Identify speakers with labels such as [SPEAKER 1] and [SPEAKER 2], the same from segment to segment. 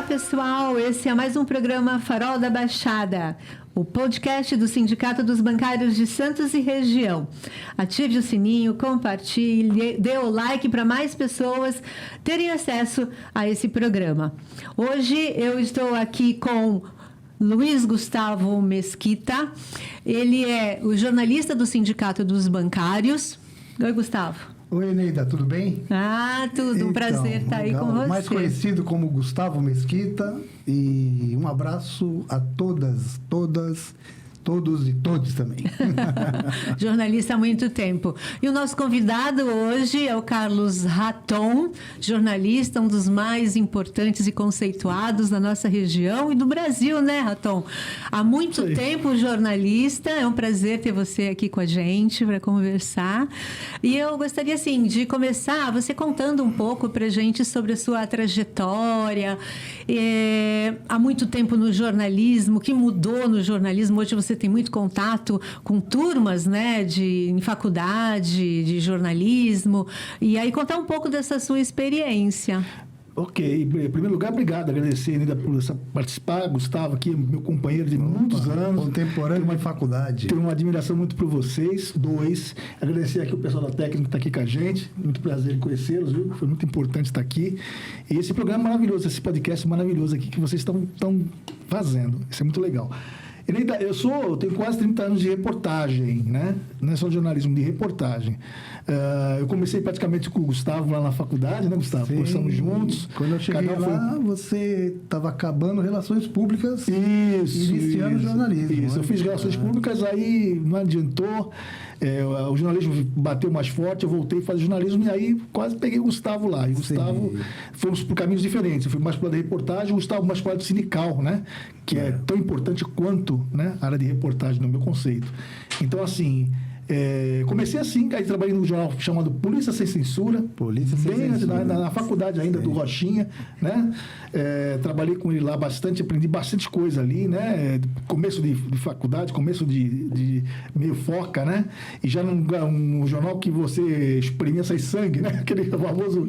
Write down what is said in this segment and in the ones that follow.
[SPEAKER 1] pessoal, esse é mais um programa Farol da Baixada, o podcast do Sindicato dos Bancários de Santos e Região. Ative o sininho, compartilhe, dê o like para mais pessoas terem acesso a esse programa. Hoje eu estou aqui com Luiz Gustavo Mesquita, ele é o jornalista do Sindicato dos Bancários. Oi, Gustavo.
[SPEAKER 2] Oi, Eneida, tudo bem?
[SPEAKER 1] Tudo. Um prazer estar aí com você.
[SPEAKER 2] Mais conhecido como Gustavo Mesquita. E um abraço a todas, todos e todos também.
[SPEAKER 1] Jornalista há muito tempo. E o nosso convidado hoje é o Carlos Raton, jornalista, um dos mais importantes e conceituados da nossa região e do Brasil, né, Raton? Há muito tempo jornalista, é um prazer ter você aqui com a gente para conversar. E eu gostaria, assim, de começar você contando um pouco para a gente sobre a sua trajetória. Há muito tempo no jornalismo, o que mudou no jornalismo? Hoje você tem muito contato com turmas, né, em faculdade, de jornalismo. E aí, contar um pouco dessa sua experiência.
[SPEAKER 3] Ok. Em primeiro lugar, obrigado. Agradecer ainda por participar. Gustavo aqui, meu companheiro de muitos anos.
[SPEAKER 2] Contemporâneo de faculdade.
[SPEAKER 3] Tenho uma admiração muito por vocês, dois. Agradecer aqui o pessoal da técnica que está aqui com a gente. Muito prazer em conhecê-los, viu? Foi muito importante estar aqui. E esse programa maravilhoso, esse podcast maravilhoso aqui que vocês estão fazendo. Isso é muito legal. Eu tenho quase 30 anos de reportagem, né? Não é só de jornalismo, de reportagem. Eu comecei praticamente com o Gustavo lá na faculdade, né, Gustavo? Cursamos juntos.
[SPEAKER 2] Quando eu cheguei lá, você estava acabando relações públicas e iniciando jornalismo.
[SPEAKER 3] Isso, eu fiz relações públicas, aí não adiantou. O jornalismo bateu mais forte, eu voltei a fazer jornalismo e aí quase peguei o Gustavo lá. E o Gustavo, fomos por caminhos diferentes. Eu fui mais para o lado da reportagem, o Gustavo mais para o lado sindical, né? Que é tão importante quanto, né, a área de reportagem no meu conceito. Então, assim, comecei assim, aí trabalhei num jornal chamado Polícia Sem Censura.
[SPEAKER 2] Polícia Sem Censura.
[SPEAKER 3] Na faculdade ainda do Rochinha, né? Trabalhei com ele lá bastante, aprendi bastante coisa ali, né? Começo de faculdade, começo de meio foca, né? E já num jornal que você exprimia sai sangue, né? Aquele famoso...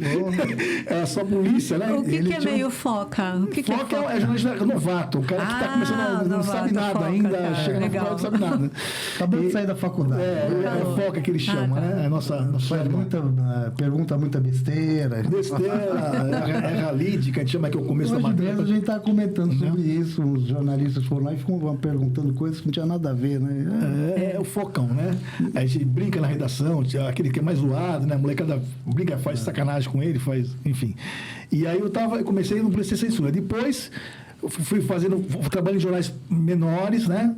[SPEAKER 3] Era só polícia, né?
[SPEAKER 1] O que é meio foca? O que
[SPEAKER 3] foca é jornalista novato, o cara que está começando, não sabe nada foca, ainda, cara. Chega na faculdade não sabe nada.
[SPEAKER 2] Acabou de sair da faculdade.
[SPEAKER 3] É foca que ele chama, né? A nossa
[SPEAKER 2] pergunta muita besteira.
[SPEAKER 3] É ralídica, a gente chama que é o começo da matéria.
[SPEAKER 2] A gente está comentando sobre isso, os jornalistas foram lá e ficam perguntando coisas que não tinha nada a ver, né?
[SPEAKER 3] É o focão, né? A gente brinca na redação, aquele que é mais zoado, né? A molecada brinca, faz sacanagem com ele, enfim. E aí eu comecei no Polícia Sem Censura. Depois fui trabalho em jornais menores, né?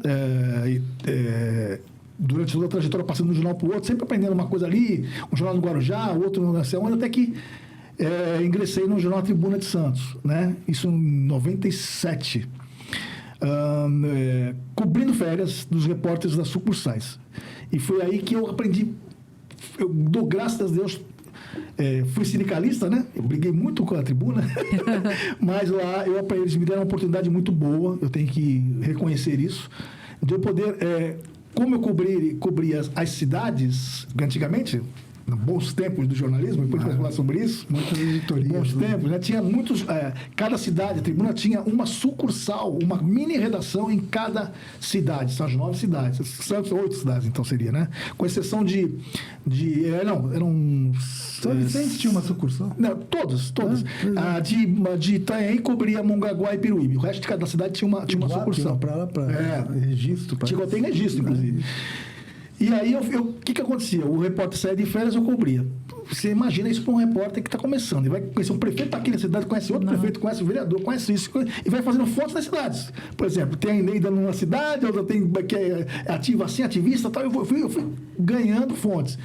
[SPEAKER 3] Durante toda a trajetória, passando de um jornal para o outro, sempre aprendendo uma coisa ali, um jornal no Guarujá, outro no Nacional, até que ingressei no jornal Tribuna de Santos, né? Isso em 97, cobrindo férias dos repórteres das sucursais. E foi aí que eu aprendi, eu dou graças a Deus, fui sindicalista, né? Eu briguei muito com a Tribuna, mas lá eles me deram uma oportunidade muito boa, eu tenho que reconhecer isso, de eu poder... como eu cobria as cidades, antigamente, bons tempos do jornalismo, depois vamos falar sobre isso.
[SPEAKER 2] Muitas editorias.
[SPEAKER 3] Bons tempos, né? Tinha muitos... cada cidade, a Tribuna tinha uma sucursal, uma mini redação em cada cidade. São as 9 cidades. São 8 cidades, então seria, né? Com exceção eram...
[SPEAKER 2] São Vicente tinha uma sucursal?
[SPEAKER 3] Não, todas. De Itanhaém cobria Mongaguá e Peruíbe. O resto de cada cidade tinha uma sucursal.
[SPEAKER 2] Para registro.
[SPEAKER 3] Tem registro, inclusive. E aí, o que acontecia? O repórter saía de férias, eu cobria. Você imagina isso para um repórter que está começando. Ele vai conhecer um prefeito daquela cidade, conhece outro prefeito, conhece o vereador, conhece isso, e vai fazendo fontes das cidades. Por exemplo, tem a Eneida numa cidade, outra tem que é ativa assim, ativista, tal. Eu fui ganhando fontes.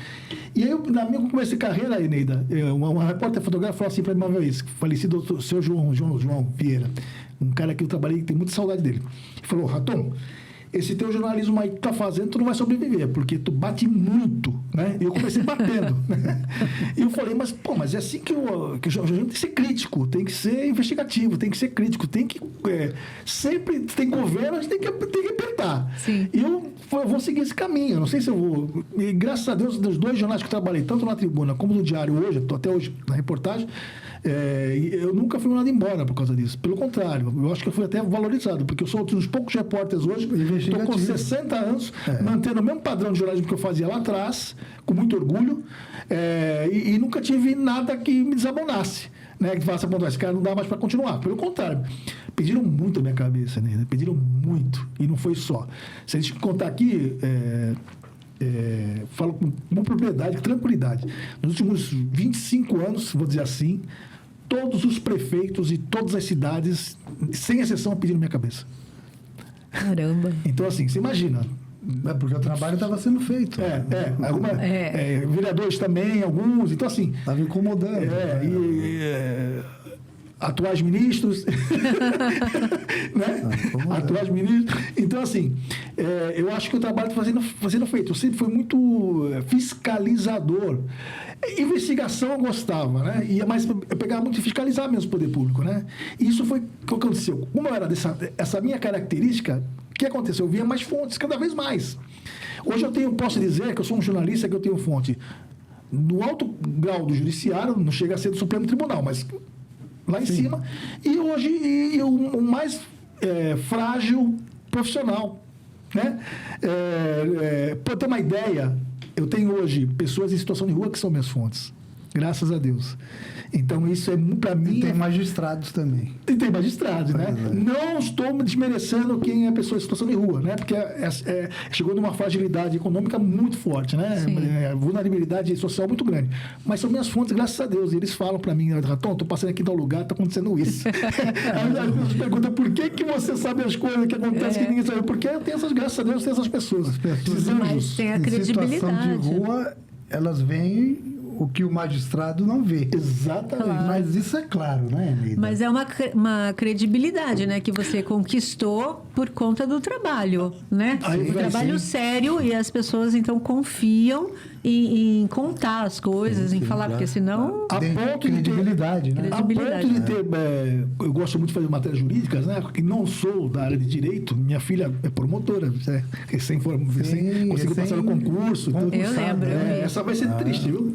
[SPEAKER 3] E aí, na minha comecei carreira, Eneida, uma repórter fotógrafa falou assim para mim uma vez, falecido o senhor João Vieira, um cara que eu trabalhei, que tem muita saudade dele. Ele falou: Raton, esse teu jornalismo aí que tu tá fazendo, tu não vai sobreviver, porque tu bate muito, né? E eu comecei batendo. E eu falei, mas é assim que o jornalismo tem que ser crítico, tem que ser investigativo, tem que ser crítico, tem que... sempre tem governo, a gente tem que apertar.
[SPEAKER 1] Sim.
[SPEAKER 3] E eu vou seguir esse caminho, eu não sei se eu vou... E graças a Deus, dos 2 jornais que eu trabalhei, tanto na Tribuna como no Diário hoje, estou até hoje na reportagem, eu nunca fui mandado embora por causa disso. Pelo contrário, eu acho que eu fui até valorizado, porque eu sou um dos poucos repórteres hoje, estou com 60 anos, mantendo o mesmo padrão de jornalismo que eu fazia lá atrás, com muito orgulho, e nunca tive nada que me desabonasse. Né, que falasse, bom, esse cara não dá mais para continuar. Pelo contrário, pediram muito a minha cabeça, né? Pediram muito, e não foi só. Se a gente contar aqui... falo com propriedade, com tranquilidade. Nos últimos 25 anos, vou dizer assim, todos os prefeitos e todas as cidades, sem exceção, pediram minha cabeça.
[SPEAKER 1] Caramba.
[SPEAKER 3] Então, assim, você imagina.
[SPEAKER 2] Porque o trabalho estava sendo feito.
[SPEAKER 3] Vereadores também, alguns. Então, assim...
[SPEAKER 2] Estava incomodando.
[SPEAKER 3] Atuais ministros, né? Atuais ministros. Então, assim, eu acho que o trabalho está sendo feito. Eu sempre fui muito fiscalizador. Investigação eu gostava, né? Mas eu pegava muito de fiscalizar mesmo o poder público, né? E isso foi o que aconteceu. Como era essa minha característica, o que aconteceu? Eu via mais fontes, cada vez mais. Hoje posso dizer que eu sou um jornalista que eu tenho fonte no alto grau do judiciário, não chega a ser do Supremo Tribunal, mas lá em cima. E hoje, o mais frágil profissional, né? Para ter uma ideia, eu tenho hoje pessoas em situação de rua que são minhas fontes. Graças a Deus. Então, isso para mim...
[SPEAKER 2] E tem magistrados também.
[SPEAKER 3] Tem magistrados, né? Não estou desmerecendo quem é pessoa em situação de rua, né? Porque chegou numa fragilidade econômica muito forte, né? Vulnerabilidade social muito grande. Mas são minhas fontes, graças a Deus. E eles falam para mim, Raton, estou passando aqui em tal lugar, está acontecendo isso. Aí eles perguntam, por que você sabe as coisas que acontecem que ninguém sabe? Porque eu tenho graças a Deus, tenho essas pessoas. Esses anjos.
[SPEAKER 1] Mas tem a credibilidade.
[SPEAKER 2] Em situação de rua, elas veem o que o magistrado não vê.
[SPEAKER 3] Exatamente.
[SPEAKER 2] Claro. Mas isso é claro, né, Neida?
[SPEAKER 1] Mas é uma credibilidade, né? Que você conquistou por conta do trabalho, né? Um trabalho sério, e as pessoas, então, confiam em contar as coisas, em falar, porque senão...
[SPEAKER 2] A ponto de credibilidade, né?
[SPEAKER 3] A ponto de ter... eu gosto muito de fazer matérias jurídicas, né? E não sou da área de direito. Minha filha é promotora, recém conseguiu passar no concurso.
[SPEAKER 1] Eu lembro.
[SPEAKER 3] Essa vai ser triste, viu?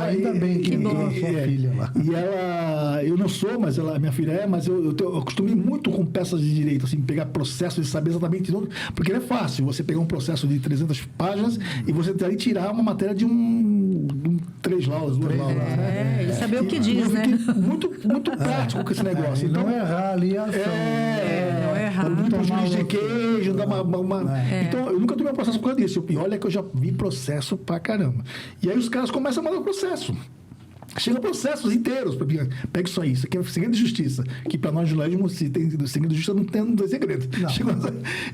[SPEAKER 2] Ainda bem que não é sua filha lá.
[SPEAKER 3] E ela... Eu não sou, mas minha filha é, mas eu acostumei muito com peças de direito, assim, pegar processos e saber exatamente tudo. Porque não é fácil você pegar um processo de 300 páginas e você daí tirar uma matéria de 3 laudas, 2 laudas.
[SPEAKER 1] E saber o que diz, né?
[SPEAKER 3] Muito, muito prático com esse negócio.
[SPEAKER 2] Então, não errar ali a ação.
[SPEAKER 1] Não errar.
[SPEAKER 3] Muito juiz de queijo, dar uma... Então, eu nunca tomei um processo por causa disso. E olha que eu já vi processo pra caramba. E aí os caras começam a mandar o processo. Chegam processos inteiros. Pega isso aí, isso aqui é segredo de justiça. Que para nós, jornalismo, se tem segredo de justiça, não tem segredo.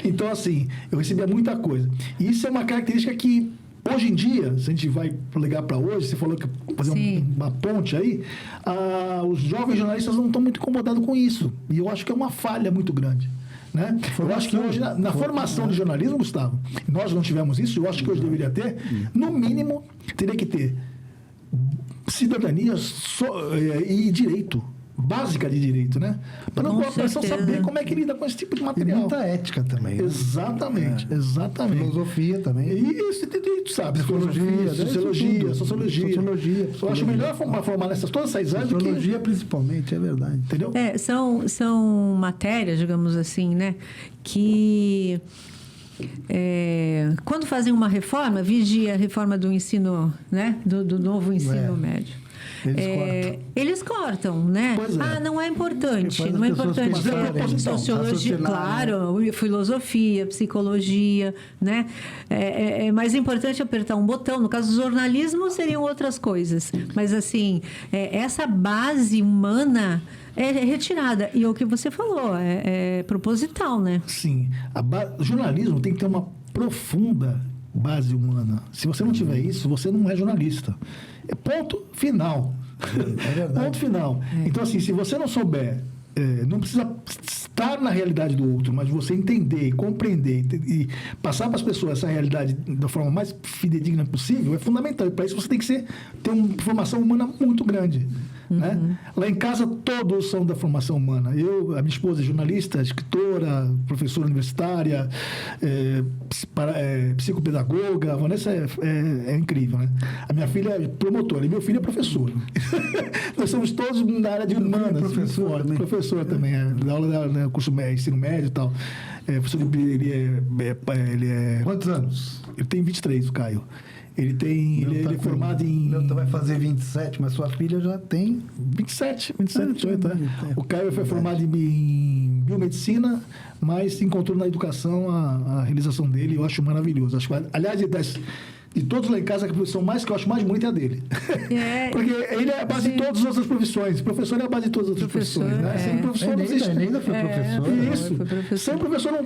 [SPEAKER 3] Então, assim, eu recebia muita coisa. E isso é uma característica que, hoje em dia, se a gente vai ligar para hoje, você falou que fazer uma ponte aí, os jovens jornalistas não estão muito incomodados com isso. E eu acho que é uma falha muito grande. Né? Eu acho que hoje, na formação de jornalismo, Gustavo, nós não tivemos isso, eu acho que hoje deveria ter, no mínimo, teria que ter cidadania e direito, básica de direito, né? Para a pessoa saber como é que lida com esse tipo de material.
[SPEAKER 2] E muita ética também. Né?
[SPEAKER 3] Exatamente.
[SPEAKER 2] Filosofia também.
[SPEAKER 3] Isso, tu sabe. Sociologia. Eu acho melhor formar todas essas áreas.
[SPEAKER 2] Sociologia, principalmente, é verdade.
[SPEAKER 3] Entendeu?
[SPEAKER 1] São matérias, digamos assim, né? Que... quando fazem uma reforma, vigia a reforma do ensino, né? Do novo ensino médio. Eles cortam, né? Não é importante. Não é importante. Sociologia, claro, filosofia, psicologia, né? É mais importante apertar um botão. No caso do jornalismo, seriam outras coisas. Mas, assim, essa base humana é retirada. E o que você falou, é proposital, né?
[SPEAKER 3] Sim. O jornalismo tem que ter uma profunda base humana. Se você não tiver isso, você não é jornalista. Ponto final.
[SPEAKER 2] É verdade.
[SPEAKER 3] Ponto final. Então, assim, se você não souber, não precisa estar na realidade do outro, mas você entender e compreender e passar para as pessoas essa realidade da forma mais fidedigna possível é fundamental. E para isso você tem que ter uma formação humana muito grande. Né? Lá em casa todos são da formação humana. A minha esposa é jornalista, escritora, professora universitária, psicopedagoga. A Vanessa é incrível, né? A minha filha é promotora e meu filho é professor. Nós somos todos na área de humanas. Professor também. Da aula do curso ensino médio e tal. Ele é...
[SPEAKER 2] Quantos anos?
[SPEAKER 3] Ele tem 23, o Caio. Ele é formado em...
[SPEAKER 2] Meu vai fazer 27, mas sua filha já tem...
[SPEAKER 3] 27, 28, é. O Caio foi formado em biomedicina, mas encontrou na educação a realização dele, eu acho maravilhoso. Aliás, de todos lá em casa, a profissão que eu acho mais bonita é a dele. Porque ele é a base de todas as outras profissões. O professor é a base de todas as outras profissões. Né? Sem professor não existe.
[SPEAKER 2] Ele ainda foi professor.
[SPEAKER 3] Isso. Sem professor não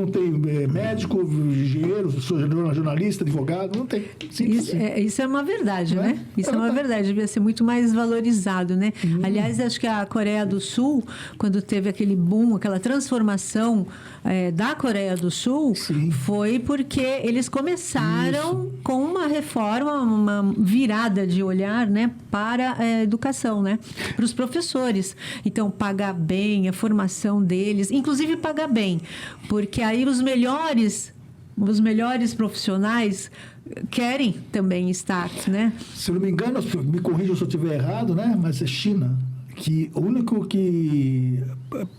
[SPEAKER 3] tem médico, engenheiro, jornalista, advogado, não tem.
[SPEAKER 1] Isso é uma verdade, né? Isso é uma verdade. Devia ser muito mais valorizado, né? Aliás, acho que a Coreia do Sul, quando teve aquele boom, aquela transformação da Coreia do Sul, foi porque eles começaram com uma reforma, uma virada de olhar, né, para a educação, né, para os professores. Então, pagar bem a formação deles, inclusive pagar bem, porque aí os melhores profissionais querem também estar, né?
[SPEAKER 3] Se eu não me engano, me corrija se eu estiver errado, né, mas é China. Que o único que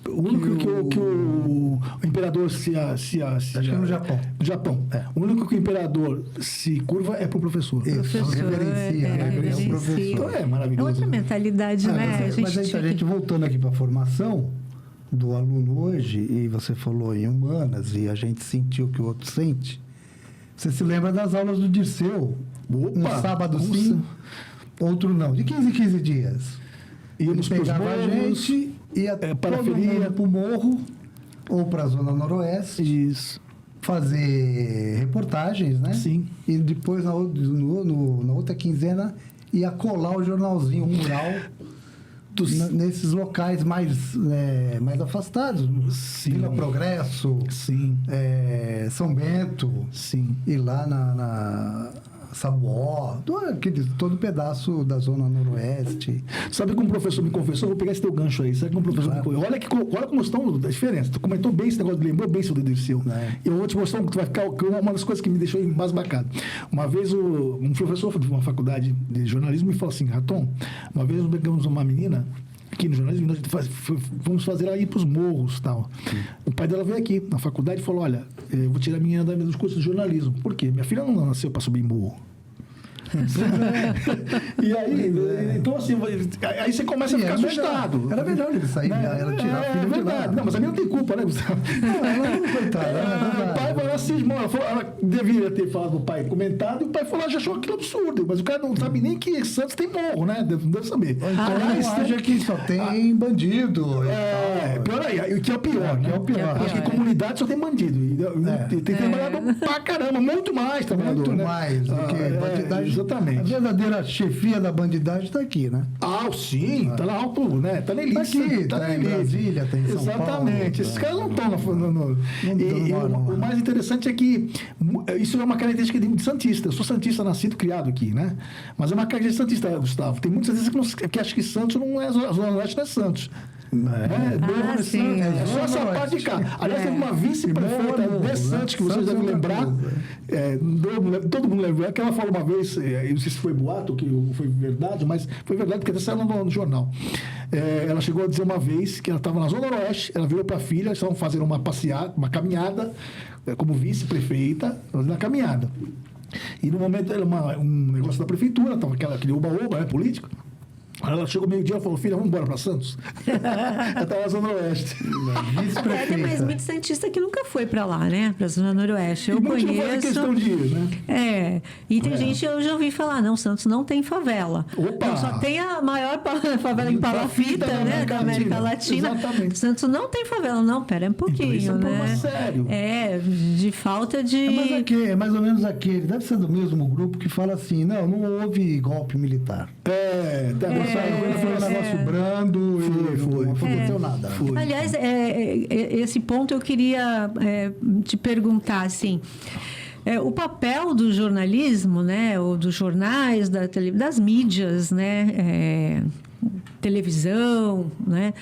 [SPEAKER 3] o imperador acho
[SPEAKER 2] que é no Japão.
[SPEAKER 3] No Japão. O único que o imperador se curva é para o professor.
[SPEAKER 2] Isso, reverencia o professor.
[SPEAKER 3] Então é maravilhoso.
[SPEAKER 1] É outra mentalidade, né?
[SPEAKER 2] Mas a gente voltando aqui para a formação do aluno hoje, e você falou em humanas, e a gente sentiu o que o outro sente. Você se lembra das aulas do Dirceu? Um sábado sim, outro não. De 15 em 15 dias.
[SPEAKER 3] Íamos para os
[SPEAKER 2] pegava a gente, ia para o morro ou para a Zona Noroeste.
[SPEAKER 3] Isso.
[SPEAKER 2] Fazer reportagens, né?
[SPEAKER 3] Sim.
[SPEAKER 2] E depois, na outra quinzena, ia colar o jornalzinho, um mural, nesses locais mais afastados.
[SPEAKER 3] Sim.
[SPEAKER 2] Vila Progresso.
[SPEAKER 3] Sim.
[SPEAKER 2] São Bento.
[SPEAKER 3] Sim.
[SPEAKER 2] E lá na Sabuó, todo pedaço da Zona Noroeste.
[SPEAKER 3] Sabe como o professor me confessou? Vou pegar esse teu gancho aí. Sabe como o professor me confessou? Olha como estão a diferença. Tu comentou bem esse negócio, lembrou bem sobre o Dirceu. Eu vou te mostrar que tu vai ficar uma das coisas que me deixou embasbacado. Uma vez um professor de uma faculdade de jornalismo me falou assim: Raton, uma vez nós pegamos uma menina aqui no jornalismo, nós vamos fazer ela ir para os morros e tal. O pai dela veio aqui na faculdade e falou: olha, eu vou tirar a menina dos cursos de jornalismo. Por quê? Minha filha não nasceu para subir em morro. E aí, então assim, aí você começa a ficar assustado.
[SPEAKER 2] Era melhor ele sair, ela tirar a filha de lá.
[SPEAKER 3] Não, mas a minha não tem culpa, né, Gustavo?
[SPEAKER 2] Ela não, coitada.
[SPEAKER 3] O pai falou assim, ela deveria ter falado pro pai, comentado, e o pai falou, já achou aquilo absurdo, mas o cara não sabe nem que Santos tem morro, né? Não deve saber.
[SPEAKER 2] Acha que só tem bandido.
[SPEAKER 3] Pior aí, o que é o pior, né? Porque comunidade só tem bandido. Tem trabalhado pra caramba, muito mais trabalhador,
[SPEAKER 2] muito mais do que bandidagem. Exatamente. A verdadeira chefia da bandidagem está aqui, né?
[SPEAKER 3] Sim, está lá alto, né? Está na elite.
[SPEAKER 2] Está aqui, está em Brasília, está em São Paulo.
[SPEAKER 3] Exatamente. Esses caras não estão o mais interessante é que isso é uma característica de santista. Eu sou santista, nascido, criado aqui, né? Mas é uma característica santista, Gustavo. Tem muitos santistas que acham que Santos não é, a Zona Leste não é Santos. É só essa parte de cá. Aliás, teve uma vice-prefeita de Santos, que vocês devem lembrar. Todo mundo lembra. Que ela falou uma vez, eu não sei se foi boato, que foi verdade, mas foi verdade porque até saiu no jornal. Ela chegou a dizer uma vez que ela estava na Zona Oeste, ela virou para a filha, eles estavam fazendo uma caminhada, como vice-prefeita, fazendo a caminhada. E no momento era um negócio da prefeitura, estava aquele oba-oba, né, político. Ela chegou meio-dia e falou: filha, vamos embora para Santos? Ela estava na Zona Oeste.
[SPEAKER 1] Tem mais muito santista que nunca foi para lá, né? Para a Zona Noroeste. Eu conheço.
[SPEAKER 3] Não faz questão de ir, né?
[SPEAKER 1] E tem gente, eu já ouvi falar, não, Santos não tem favela.
[SPEAKER 3] Opa!
[SPEAKER 1] Não, só tem a maior favela em Palafita, né? Da América Latina.
[SPEAKER 3] Exatamente.
[SPEAKER 1] Santos não tem favela, não. Pera um pouquinho,
[SPEAKER 3] então, isso é
[SPEAKER 1] né?
[SPEAKER 3] Sério.
[SPEAKER 1] De falta de.
[SPEAKER 2] É mais ou menos aquele. Deve ser do mesmo grupo que fala assim: não houve golpe militar.
[SPEAKER 3] Você
[SPEAKER 2] Foi um negócio brando e não aconteceu nada.
[SPEAKER 1] Aliás, esse ponto eu queria te perguntar, assim... o papel do jornalismo, né, ou dos jornais, das mídias, né, televisão, né,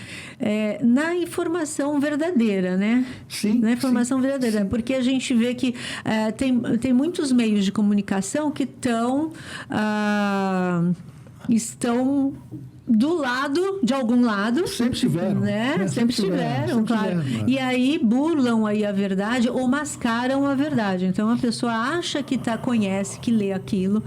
[SPEAKER 1] na informação verdadeira, né?
[SPEAKER 3] Sim.
[SPEAKER 1] Na informação verdadeira, sim. Porque a gente vê que tem muitos meios de comunicação que estão do lado, de algum lado.
[SPEAKER 3] Sempre tiveram.
[SPEAKER 1] Né? Sempre tiveram, claro. E aí burlam aí a verdade ou mascaram a verdade. Então, a pessoa acha que conhece, que lê aquilo,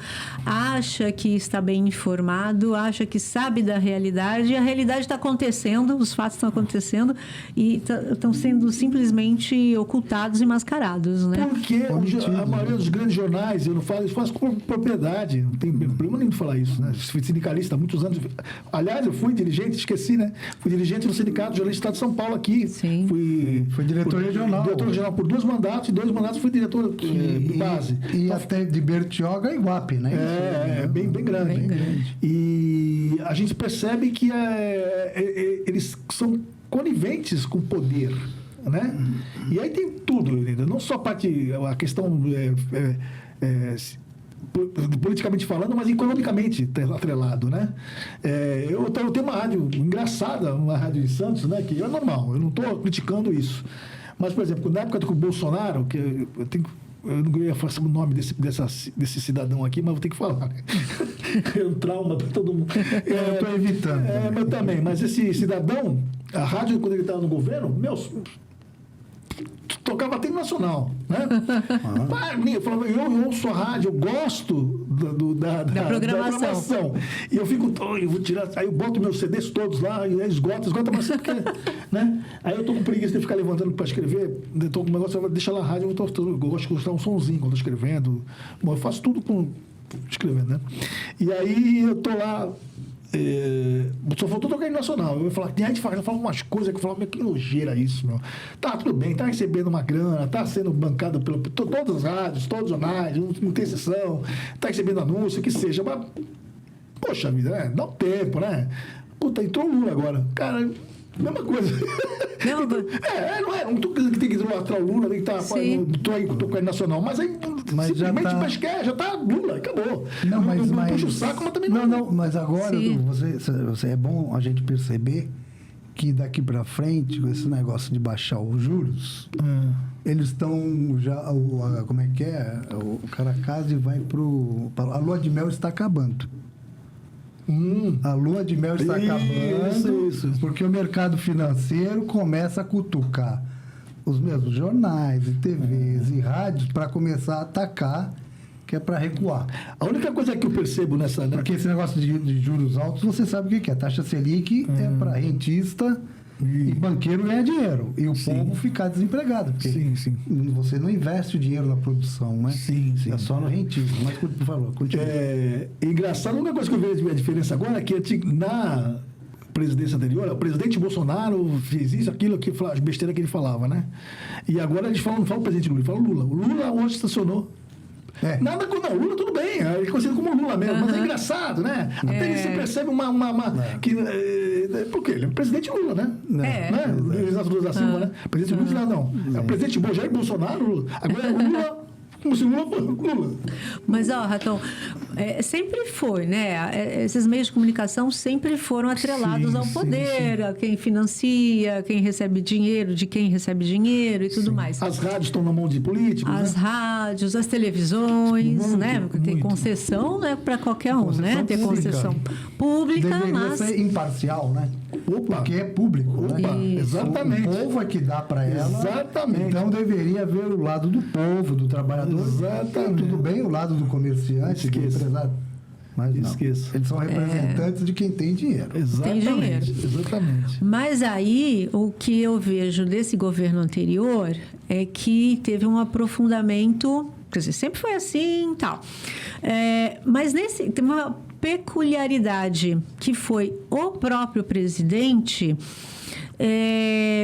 [SPEAKER 1] acha que está bem informado, acha que sabe da realidade, e a realidade está acontecendo, os fatos estão acontecendo e estão sendo simplesmente ocultados e mascarados, né?
[SPEAKER 3] Porque a maioria dos grandes jornais, eu faço com propriedade, não tem problema nenhum de falar isso, né? Fui sindicalista há muitos anos. Aliás, eu fui dirigente, esqueci, né? Fui dirigente do Sindicato de Jornalistas do Estado de São Paulo aqui.
[SPEAKER 1] Sim.
[SPEAKER 2] Foi diretor regional.
[SPEAKER 3] Diretor regional por 2 mandatos, e 2 mandatos fui diretor de base.
[SPEAKER 2] E até de Bertioga e Guape, né?
[SPEAKER 3] Bem grande.
[SPEAKER 1] Bem grande.
[SPEAKER 3] E a gente percebe que eles são coniventes com o poder, né? E aí tem tudo, não só a questão... politicamente falando, mas economicamente atrelado, né? Eu tenho uma rádio engraçada, uma rádio em Santos, né? Que é normal, eu não estou criticando isso. Mas, por exemplo, na época do Bolsonaro, que eu não ia falar o nome desse cidadão aqui, mas vou ter que falar, né? É um trauma para todo mundo.
[SPEAKER 2] Eu estou evitando.
[SPEAKER 3] Eu também, mas esse cidadão, a rádio, quando ele estava no governo, tocava até nacional, né? Eu falava, eu ouço a rádio, eu gosto da programação. E eu vou tirar, aí eu boto meus CDs todos lá, e esgota, mas porque, né? Aí eu tô com preguiça de ficar levantando para escrever, eu tô com um negócio, deixa lá a rádio, eu gosto de gostar um sonzinho quando eu tô escrevendo. Bom, eu faço tudo escrevendo, né? E aí eu tô lá, só faltou tocar em nacional. Eu falo, tem gente que fala umas coisas que eu falo, que nojeira isso, meu. Tá, tudo bem, tá recebendo uma grana, tá sendo bancado por todas as rádios, todos os jornais, não tem exceção, tá recebendo anúncio, o que seja, mas, poxa vida, né? Dá um tempo, né? Puta, entrou o Lula agora. Cara, mesma coisa. Não tô dizendo que tem que idolatrar o Lula, tem que estar tô com ele nacional, mas aí simplesmente já tá Lula, acabou. Não puxa o saco, mas também não.
[SPEAKER 2] Não, mas agora você é bom a gente perceber que daqui para frente, com esse negócio de baixar os juros, eles estão já, como é que é? O Caracase vai a lua de mel está acabando. A lua de mel está acabando, porque o mercado financeiro começa a cutucar os mesmos jornais, e TVs e rádios para começar a atacar, que é para recuar.
[SPEAKER 3] A única coisa que eu percebo nessa...
[SPEAKER 2] Porque esse negócio de juros altos, você sabe o que é. Taxa Selic é para rentista e banqueiro ganhar dinheiro. E o povo ficar desempregado. Porque você não investe o dinheiro na produção, né? É só no rentismo. Mas, por favor, continue.
[SPEAKER 3] Engraçado, a única coisa que eu vejo a diferença agora é que na presidência anterior, o presidente Bolsonaro fez isso, aquilo, as besteiras que ele falava, né? E agora eles não falam o presidente Lula, eles falam Lula. O Lula hoje estacionou. Nada com o Lula, tudo bem, ele é conhecido como Lula mesmo, mas é engraçado, né? Até você percebe porque ele é o presidente Lula, né? Da Silva, né? Presidente Lula, não. É o presidente Jair Bolsonaro, agora é o Lula. Como se Lula fosse Lula.
[SPEAKER 1] Mas, Raton, sempre foi, né? Esses meios de comunicação sempre foram atrelados ao poder, a quem financia, quem recebe dinheiro, de quem recebe dinheiro e tudo mais.
[SPEAKER 3] As rádios estão na mão de políticos,
[SPEAKER 1] as rádios, as televisões, né? Porque tem concessão, não é para qualquer um, né? Ter concessão pública,
[SPEAKER 2] deveria ser imparcial, né? Porque é público, né?
[SPEAKER 3] Exatamente.
[SPEAKER 2] O povo é que dá para ela.
[SPEAKER 3] Exatamente.
[SPEAKER 2] Então deveria haver o lado do povo, do trabalhador.
[SPEAKER 3] Exatamente.
[SPEAKER 2] Tudo bem o lado do comerciante, do empresário. Mas não. Eles são representantes de quem tem dinheiro.
[SPEAKER 3] Exatamente. Exatamente.
[SPEAKER 1] Mas aí, o que eu vejo desse governo anterior é que teve um aprofundamento, quer dizer, sempre foi assim e tal. Mas tem uma peculiaridade que foi o próprio presidente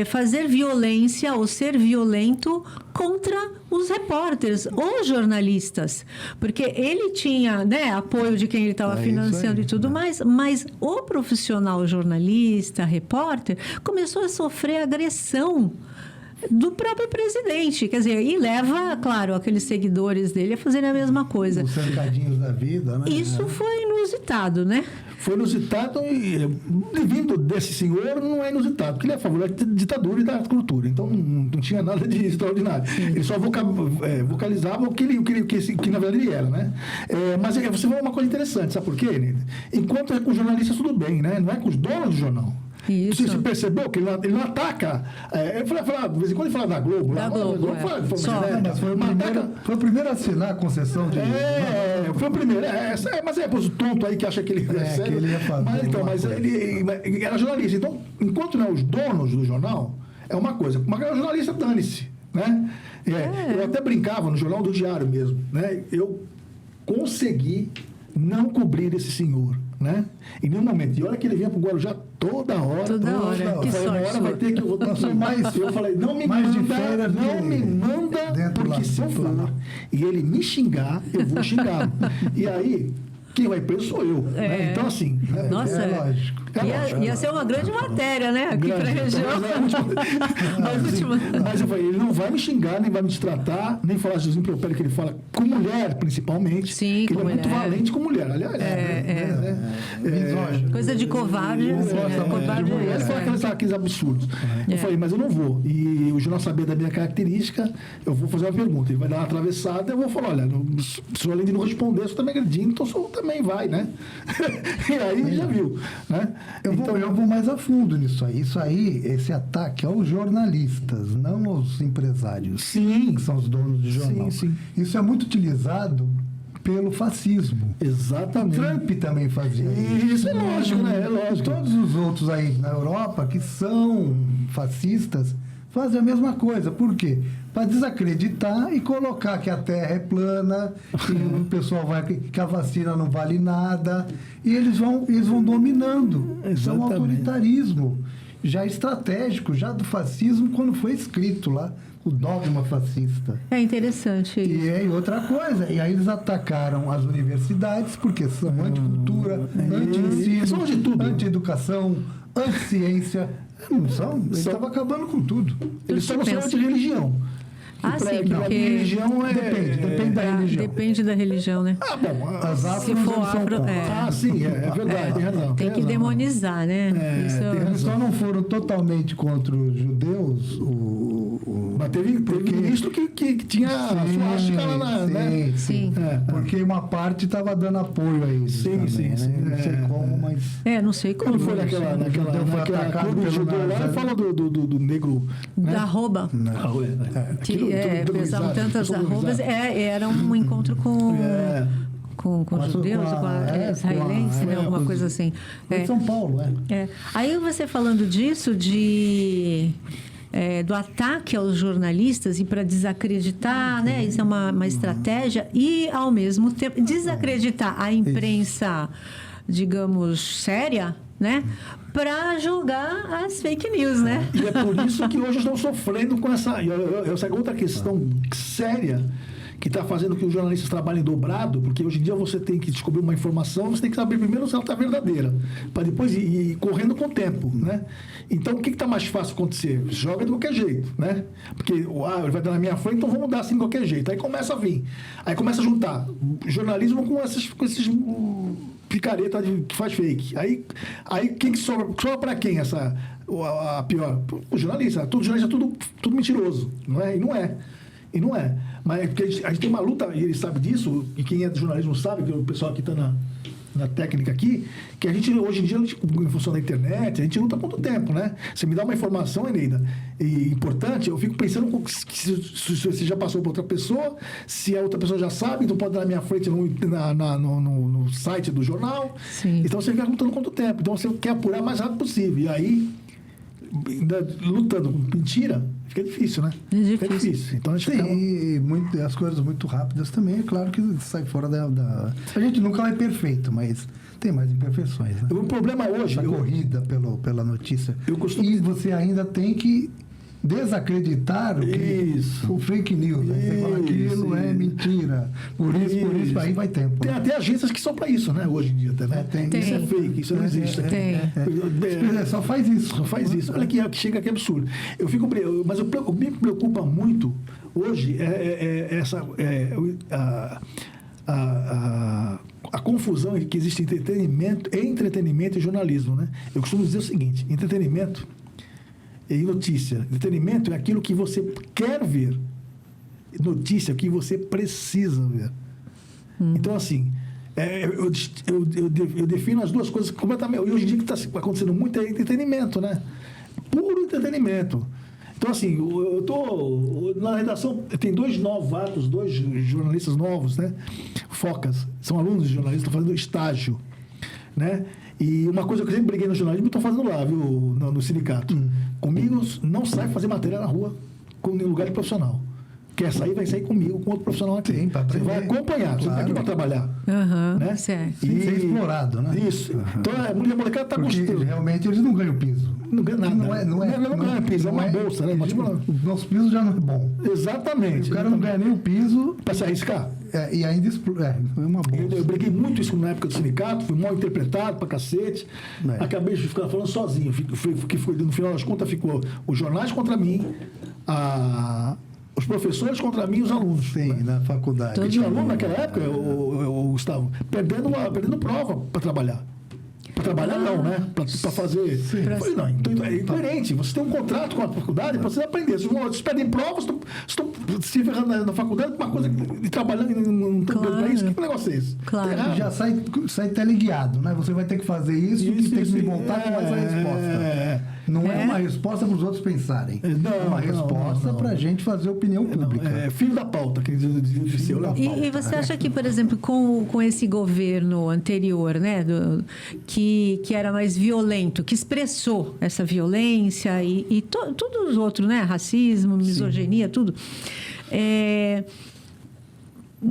[SPEAKER 1] fazer violência ou ser violento contra os repórteres, os jornalistas, porque ele tinha, né, apoio de quem ele estava financiando e tudo mais, mas o profissional jornalista, repórter, começou a sofrer agressão do próprio presidente, quer dizer, e leva, claro, aqueles seguidores dele a fazerem a mesma coisa.
[SPEAKER 2] Os cercadinhos da vida, né?
[SPEAKER 1] Isso foi inusitado, né?
[SPEAKER 3] Foi inusitado e vindo desse senhor não é inusitado, porque ele é a favor da ditadura e da cultura. Então não tinha nada de extraordinário. Ele só vocalizava o que na verdade ele era, né? Mas você vê uma coisa interessante, sabe por quê, Nida? Enquanto é com jornalistas tudo bem, né? Não é com os donos do jornal.
[SPEAKER 1] Isso.
[SPEAKER 3] Você percebeu que ele não ataca. De vez em quando ele fala da Globo.
[SPEAKER 1] Da Globo,
[SPEAKER 2] Mas foi o primeiro a assinar a concessão de...
[SPEAKER 3] foi o primeiro. Mas o tonto aí que acha que ele
[SPEAKER 2] que ele ia fazer.
[SPEAKER 3] Mas ele era jornalista. Então, enquanto não é os donos do jornal, é uma coisa. Mas o jornalista, dane-se. Né? Eu até brincava no Jornal do Diário mesmo. Né? Eu consegui não cobrir esse senhor. Né? Em nenhum momento. E olha que ele vinha pro Guarujá toda hora.
[SPEAKER 1] Toda hora.
[SPEAKER 3] Eu falei, uma hora vai ter que eu vou mais. Eu falei, não me manda, porque se eu for e ele me xingar, eu vou xingá-lo. E aí, quem vai preso sou eu. Né? Então, assim.
[SPEAKER 1] Nossa,
[SPEAKER 2] lógico.
[SPEAKER 1] Ia ser uma grande matéria, né? Aqui para a região.
[SPEAKER 3] Mas eu falei, ele não vai me xingar, nem vai me destratar, nem falar de impropério que ele fala com mulher, principalmente.
[SPEAKER 1] Sim,
[SPEAKER 3] que ele é muito valente com mulher. Aliás,
[SPEAKER 1] coisa de covarde.
[SPEAKER 3] Covarde é essa. Ele fala aqueles absurdos. Eu falei, mas eu não vou. E o jornal saber da minha característica, eu vou fazer uma pergunta. Ele vai dar uma atravessada, eu vou falar, olha, se além de não responder, você também agredindo, então o senhor também vai, né? E aí já viu, né?
[SPEAKER 2] Eu vou mais a fundo nisso aí. Isso aí, esse ataque aos jornalistas, não aos empresários,
[SPEAKER 3] sim,
[SPEAKER 2] que são os donos de jornal.
[SPEAKER 3] Sim.
[SPEAKER 2] Isso é muito utilizado pelo fascismo.
[SPEAKER 3] Exatamente.
[SPEAKER 2] Trump também fazia
[SPEAKER 3] isso. É lógico, né? É lógico.
[SPEAKER 2] Todos os outros aí na Europa que são fascistas fazem a mesma coisa. Por quê? Para desacreditar e colocar que a Terra é plana, que o pessoal que a vacina não vale nada. E eles vão dominando. Isso é um autoritarismo já estratégico, já do fascismo, quando foi escrito lá, o dogma fascista.
[SPEAKER 1] É interessante isso.
[SPEAKER 2] E outra coisa, e aí eles atacaram as universidades, porque são anticultura, anti-ensino, anti-educação, anti-ciência. Não são? Eles estavam acabando com tudo.
[SPEAKER 3] Eles só não são anti-religião.
[SPEAKER 1] Sim, porque...
[SPEAKER 3] A religião
[SPEAKER 2] depende da religião.
[SPEAKER 1] Depende da religião, né?
[SPEAKER 3] Bom.
[SPEAKER 2] As afros
[SPEAKER 1] se for afro...
[SPEAKER 3] sim, é verdade, tem razão.
[SPEAKER 1] Tem que demonizar, né?
[SPEAKER 2] Eles só não foram totalmente contra os judeus.
[SPEAKER 3] Mas teve ministro que tinha a suástica lá na...
[SPEAKER 1] né? Sim.
[SPEAKER 2] Porque uma parte estava dando apoio a eles.
[SPEAKER 3] Sim.
[SPEAKER 2] Não sei como, mas...
[SPEAKER 1] Não sei como.
[SPEAKER 3] Quando foi naquela clube de judeu lá, ele fala do negro...
[SPEAKER 1] Da arroba. Pesavam tantas arrobas. Era um encontro com judeus, com israelenses, né? Alguma coisa assim.
[SPEAKER 2] Em São Paulo,
[SPEAKER 1] Aí você falando disso, do ataque aos jornalistas e para desacreditar, né? Isso é uma estratégia. E, ao mesmo tempo, desacreditar a imprensa, digamos, séria, né? Para julgar as fake news, né?
[SPEAKER 3] E é por isso que hoje estão sofrendo com essa outra questão séria que está fazendo que os jornalistas trabalhem dobrado, porque hoje em dia você tem que descobrir uma informação, você tem que saber primeiro se ela está verdadeira, para depois ir correndo com o tempo, né? Então, o que está mais fácil acontecer? Joga de qualquer jeito, né? Porque, ele vai dar na minha frente, então vamos dar assim de qualquer jeito. Aí começa a vir. Aí começa a juntar jornalismo com esses picareta que faz fake. Aí quem que sobra para quem a pior? O jornalista. Todo jornalista é tudo mentiroso, não é? E não é. Mas porque a gente tem uma luta, e ele sabe disso, e quem é do jornalismo sabe, que o pessoal aqui está na técnica aqui, que a gente, hoje em dia, em função da internet, a gente luta há muito tempo, né? Você me dá uma informação, Eneida, importante, eu fico pensando se você já passou para outra pessoa, se a outra pessoa já sabe, então pode dar na minha frente no site do jornal.
[SPEAKER 1] Sim.
[SPEAKER 3] Então você fica lutando quanto tempo. Então você quer apurar o mais rápido possível. E aí, lutando com mentira, fica difícil, né?
[SPEAKER 1] Fica
[SPEAKER 3] difícil. Então,
[SPEAKER 2] as coisas muito rápidas também, é claro que sai fora da... A gente nunca vai perfeito, mas tem mais imperfeições, né?
[SPEAKER 3] O problema hoje...
[SPEAKER 2] A corrida pela notícia.
[SPEAKER 3] Eu costumo...
[SPEAKER 2] E você ainda tem que desacreditar o fake news. Aí você fala aquilo é mentira. Por isso, aí vai tempo.
[SPEAKER 3] Tem até agências que são para isso, né? Hoje em dia, tá, né?
[SPEAKER 1] Tem.
[SPEAKER 3] Isso é fake, isso não existe.
[SPEAKER 2] Só faz isso.
[SPEAKER 3] Só faz isso. Olha que chega aqui absurdo. Mas o que me preocupa muito hoje a confusão que existe entre entretenimento e jornalismo, né? Eu costumo dizer o seguinte: entretenimento e notícia. Entretenimento é aquilo que você quer ver. Notícia é o que você precisa ver. Então, assim, eu defino as duas coisas completamente. E hoje em dia o que está acontecendo muito é entretenimento, né? Puro entretenimento. Então, assim, eu estou na redação, tem dois jornalistas novos, né? Focas, são alunos de jornalismo, estão fazendo estágio, né? E uma coisa que eu sempre briguei no jornalismo, estou fazendo lá, viu, no sindicato. Comigo não sai fazer matéria na rua em lugar de profissional. Quer sair, vai sair comigo, com outro profissional aqui.
[SPEAKER 2] Sim,
[SPEAKER 3] você vai acompanhar, você não está aqui para trabalhar. Né?
[SPEAKER 1] Certo.
[SPEAKER 2] Sem ser explorado, né?
[SPEAKER 3] Isso. Então, a molecada está gostando.
[SPEAKER 2] Realmente eles não ganham piso.
[SPEAKER 3] Não ganha nada. Não ganha piso, é uma bolsa, né?
[SPEAKER 2] O nosso piso já não é bom.
[SPEAKER 3] Exatamente.
[SPEAKER 2] O cara não ganha nem o piso.
[SPEAKER 3] Para se arriscar.
[SPEAKER 2] E ainda é uma bolsa.
[SPEAKER 3] Eu briguei muito isso na época do sindicato, fui mal interpretado pra cacete. Acabei de ficar falando sozinho. No final das contas, ficou os jornais contra mim, os professores contra mim e os alunos.
[SPEAKER 2] Sim, na faculdade.
[SPEAKER 3] Porque tinha aluno naquela época, Gustavo, perdendo prova para trabalhar. Para trabalhar não, né? Para fazer... Eu falei, não, então é incoerente. Você tem um contrato com a faculdade para você aprender. Se vocês pedem provas, estão se ferrando na faculdade por uma coisa e trabalhando e não tem para isso. Que negócio é esse?
[SPEAKER 1] Claro.
[SPEAKER 3] Tá
[SPEAKER 2] já sai teleguiado, né? Você vai ter que fazer isso e tem que me voltar com essa resposta. Não é uma resposta para os outros pensarem. É uma resposta para a gente fazer opinião pública.
[SPEAKER 3] É filho da pauta, que disse eu.
[SPEAKER 1] E você acha que, por exemplo, com esse governo anterior, né, que era mais violento, que expressou essa violência e todos os outros, né, racismo, misoginia, tudo,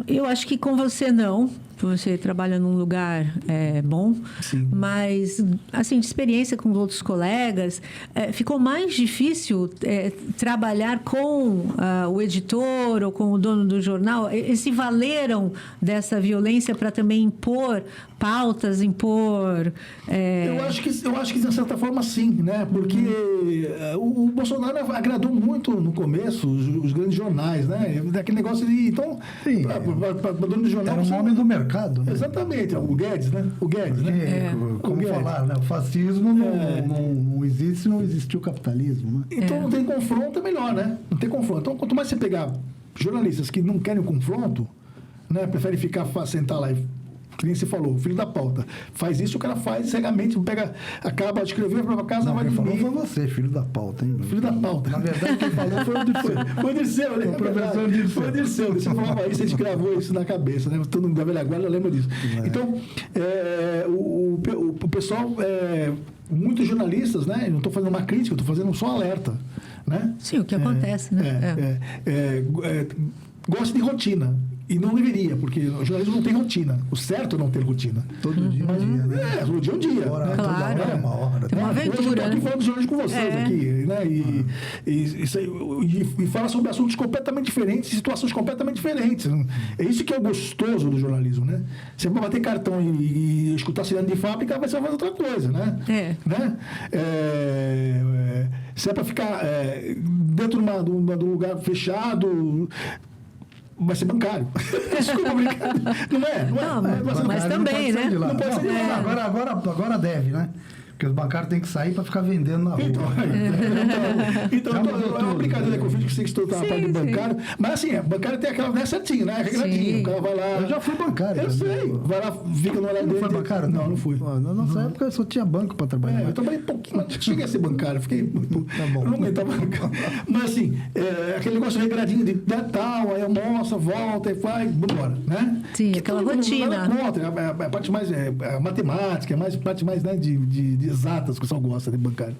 [SPEAKER 1] eu acho que com você não. Você trabalha num lugar bom, sim, mas, assim, de experiência com outros colegas, ficou mais difícil trabalhar com o editor ou com o dono do jornal? Eles se valeram dessa violência para também impor pautas, impor...
[SPEAKER 3] Eu acho que, de certa forma, sim, né? Porque o Bolsonaro agradou muito, no começo, os grandes jornais, né? Daquele negócio de... Então, para dono do jornal...
[SPEAKER 2] Era o nome do mercado. Né?
[SPEAKER 3] Exatamente, o Guedes, né? O Guedes, né?
[SPEAKER 2] Como falar, né? O fascismo não existe, não existiu o capitalismo, né?
[SPEAKER 3] Então não tem confronto, é melhor, né? Não tem confronto. Então, quanto mais você pegar jornalistas que não querem o confronto, né? Preferem sentar lá e, que nem você falou, filho da pauta. Faz isso, o cara faz cegamente, acaba de escrever para casa,
[SPEAKER 2] não
[SPEAKER 3] vai
[SPEAKER 2] quem
[SPEAKER 3] dormir.
[SPEAKER 2] falou foi você, filho da pauta, hein?
[SPEAKER 3] Filho da pauta.
[SPEAKER 2] Na verdade, quem falou foi o Dirceu.
[SPEAKER 3] Foi o Dirceu, né?
[SPEAKER 2] O professor Dirceu.
[SPEAKER 3] Foi o Dirceu. Você falava isso, a gente gravou isso na cabeça, né? Todo mundo da velha guarda lembra disso. Então, o pessoal, muitos jornalistas, né? Eu não estou fazendo uma crítica, eu estou fazendo só um alerta, né?
[SPEAKER 1] Sim, o que acontece, né?
[SPEAKER 3] Gosta de rotina. E não deveria, porque o jornalismo não tem rotina. O certo é não ter rotina.
[SPEAKER 2] Todo dia é um dia, né?
[SPEAKER 3] Todo dia é um dia.
[SPEAKER 1] Claro.
[SPEAKER 2] Toda hora é uma hora.
[SPEAKER 1] Tem uma aventura,
[SPEAKER 3] hoje eu estou aqui falando de jornalismo com vocês aqui, né? E fala sobre assuntos completamente diferentes, situações completamente diferentes. É isso que é o gostoso do jornalismo, né? Você vai bater cartão e escutar sirene de fábrica, vai ser fazer outra coisa, né? Né? Se é para ficar dentro de um lugar fechado... vai ser bancário. Desculpa, obrigado. Não é?
[SPEAKER 1] Não, mas também, né?
[SPEAKER 3] Não pode ser de lá.
[SPEAKER 2] Agora deve, né? Porque os bancários têm que sair para ficar vendendo na rua.
[SPEAKER 3] Então é uma brincadeira que eu fiz, que você estou na parte do bancário. Mas assim, bancário tem aquela, né, certinho, né? Regradinho. O cara vai lá.
[SPEAKER 2] Eu já fui bancário.
[SPEAKER 3] Eu sei. Vai lá, fica no horário dele.
[SPEAKER 2] Não foi bancário?
[SPEAKER 3] Não fui.
[SPEAKER 2] Na nossa época eu só tinha banco para trabalhar.
[SPEAKER 3] Eu trabalhei um pouquinho, mas cheguei a ser bancário. Fiquei.
[SPEAKER 2] Tá bom.
[SPEAKER 3] Eu não aguentava bancário. Mas assim, aquele negócio regradinho de tal, aí almoça, volta e vai, vambora, né?
[SPEAKER 1] Sim, aquela rotina.
[SPEAKER 3] A parte mais matemática, a parte mais, né, de exatas, que o pessoal gosta de bancário.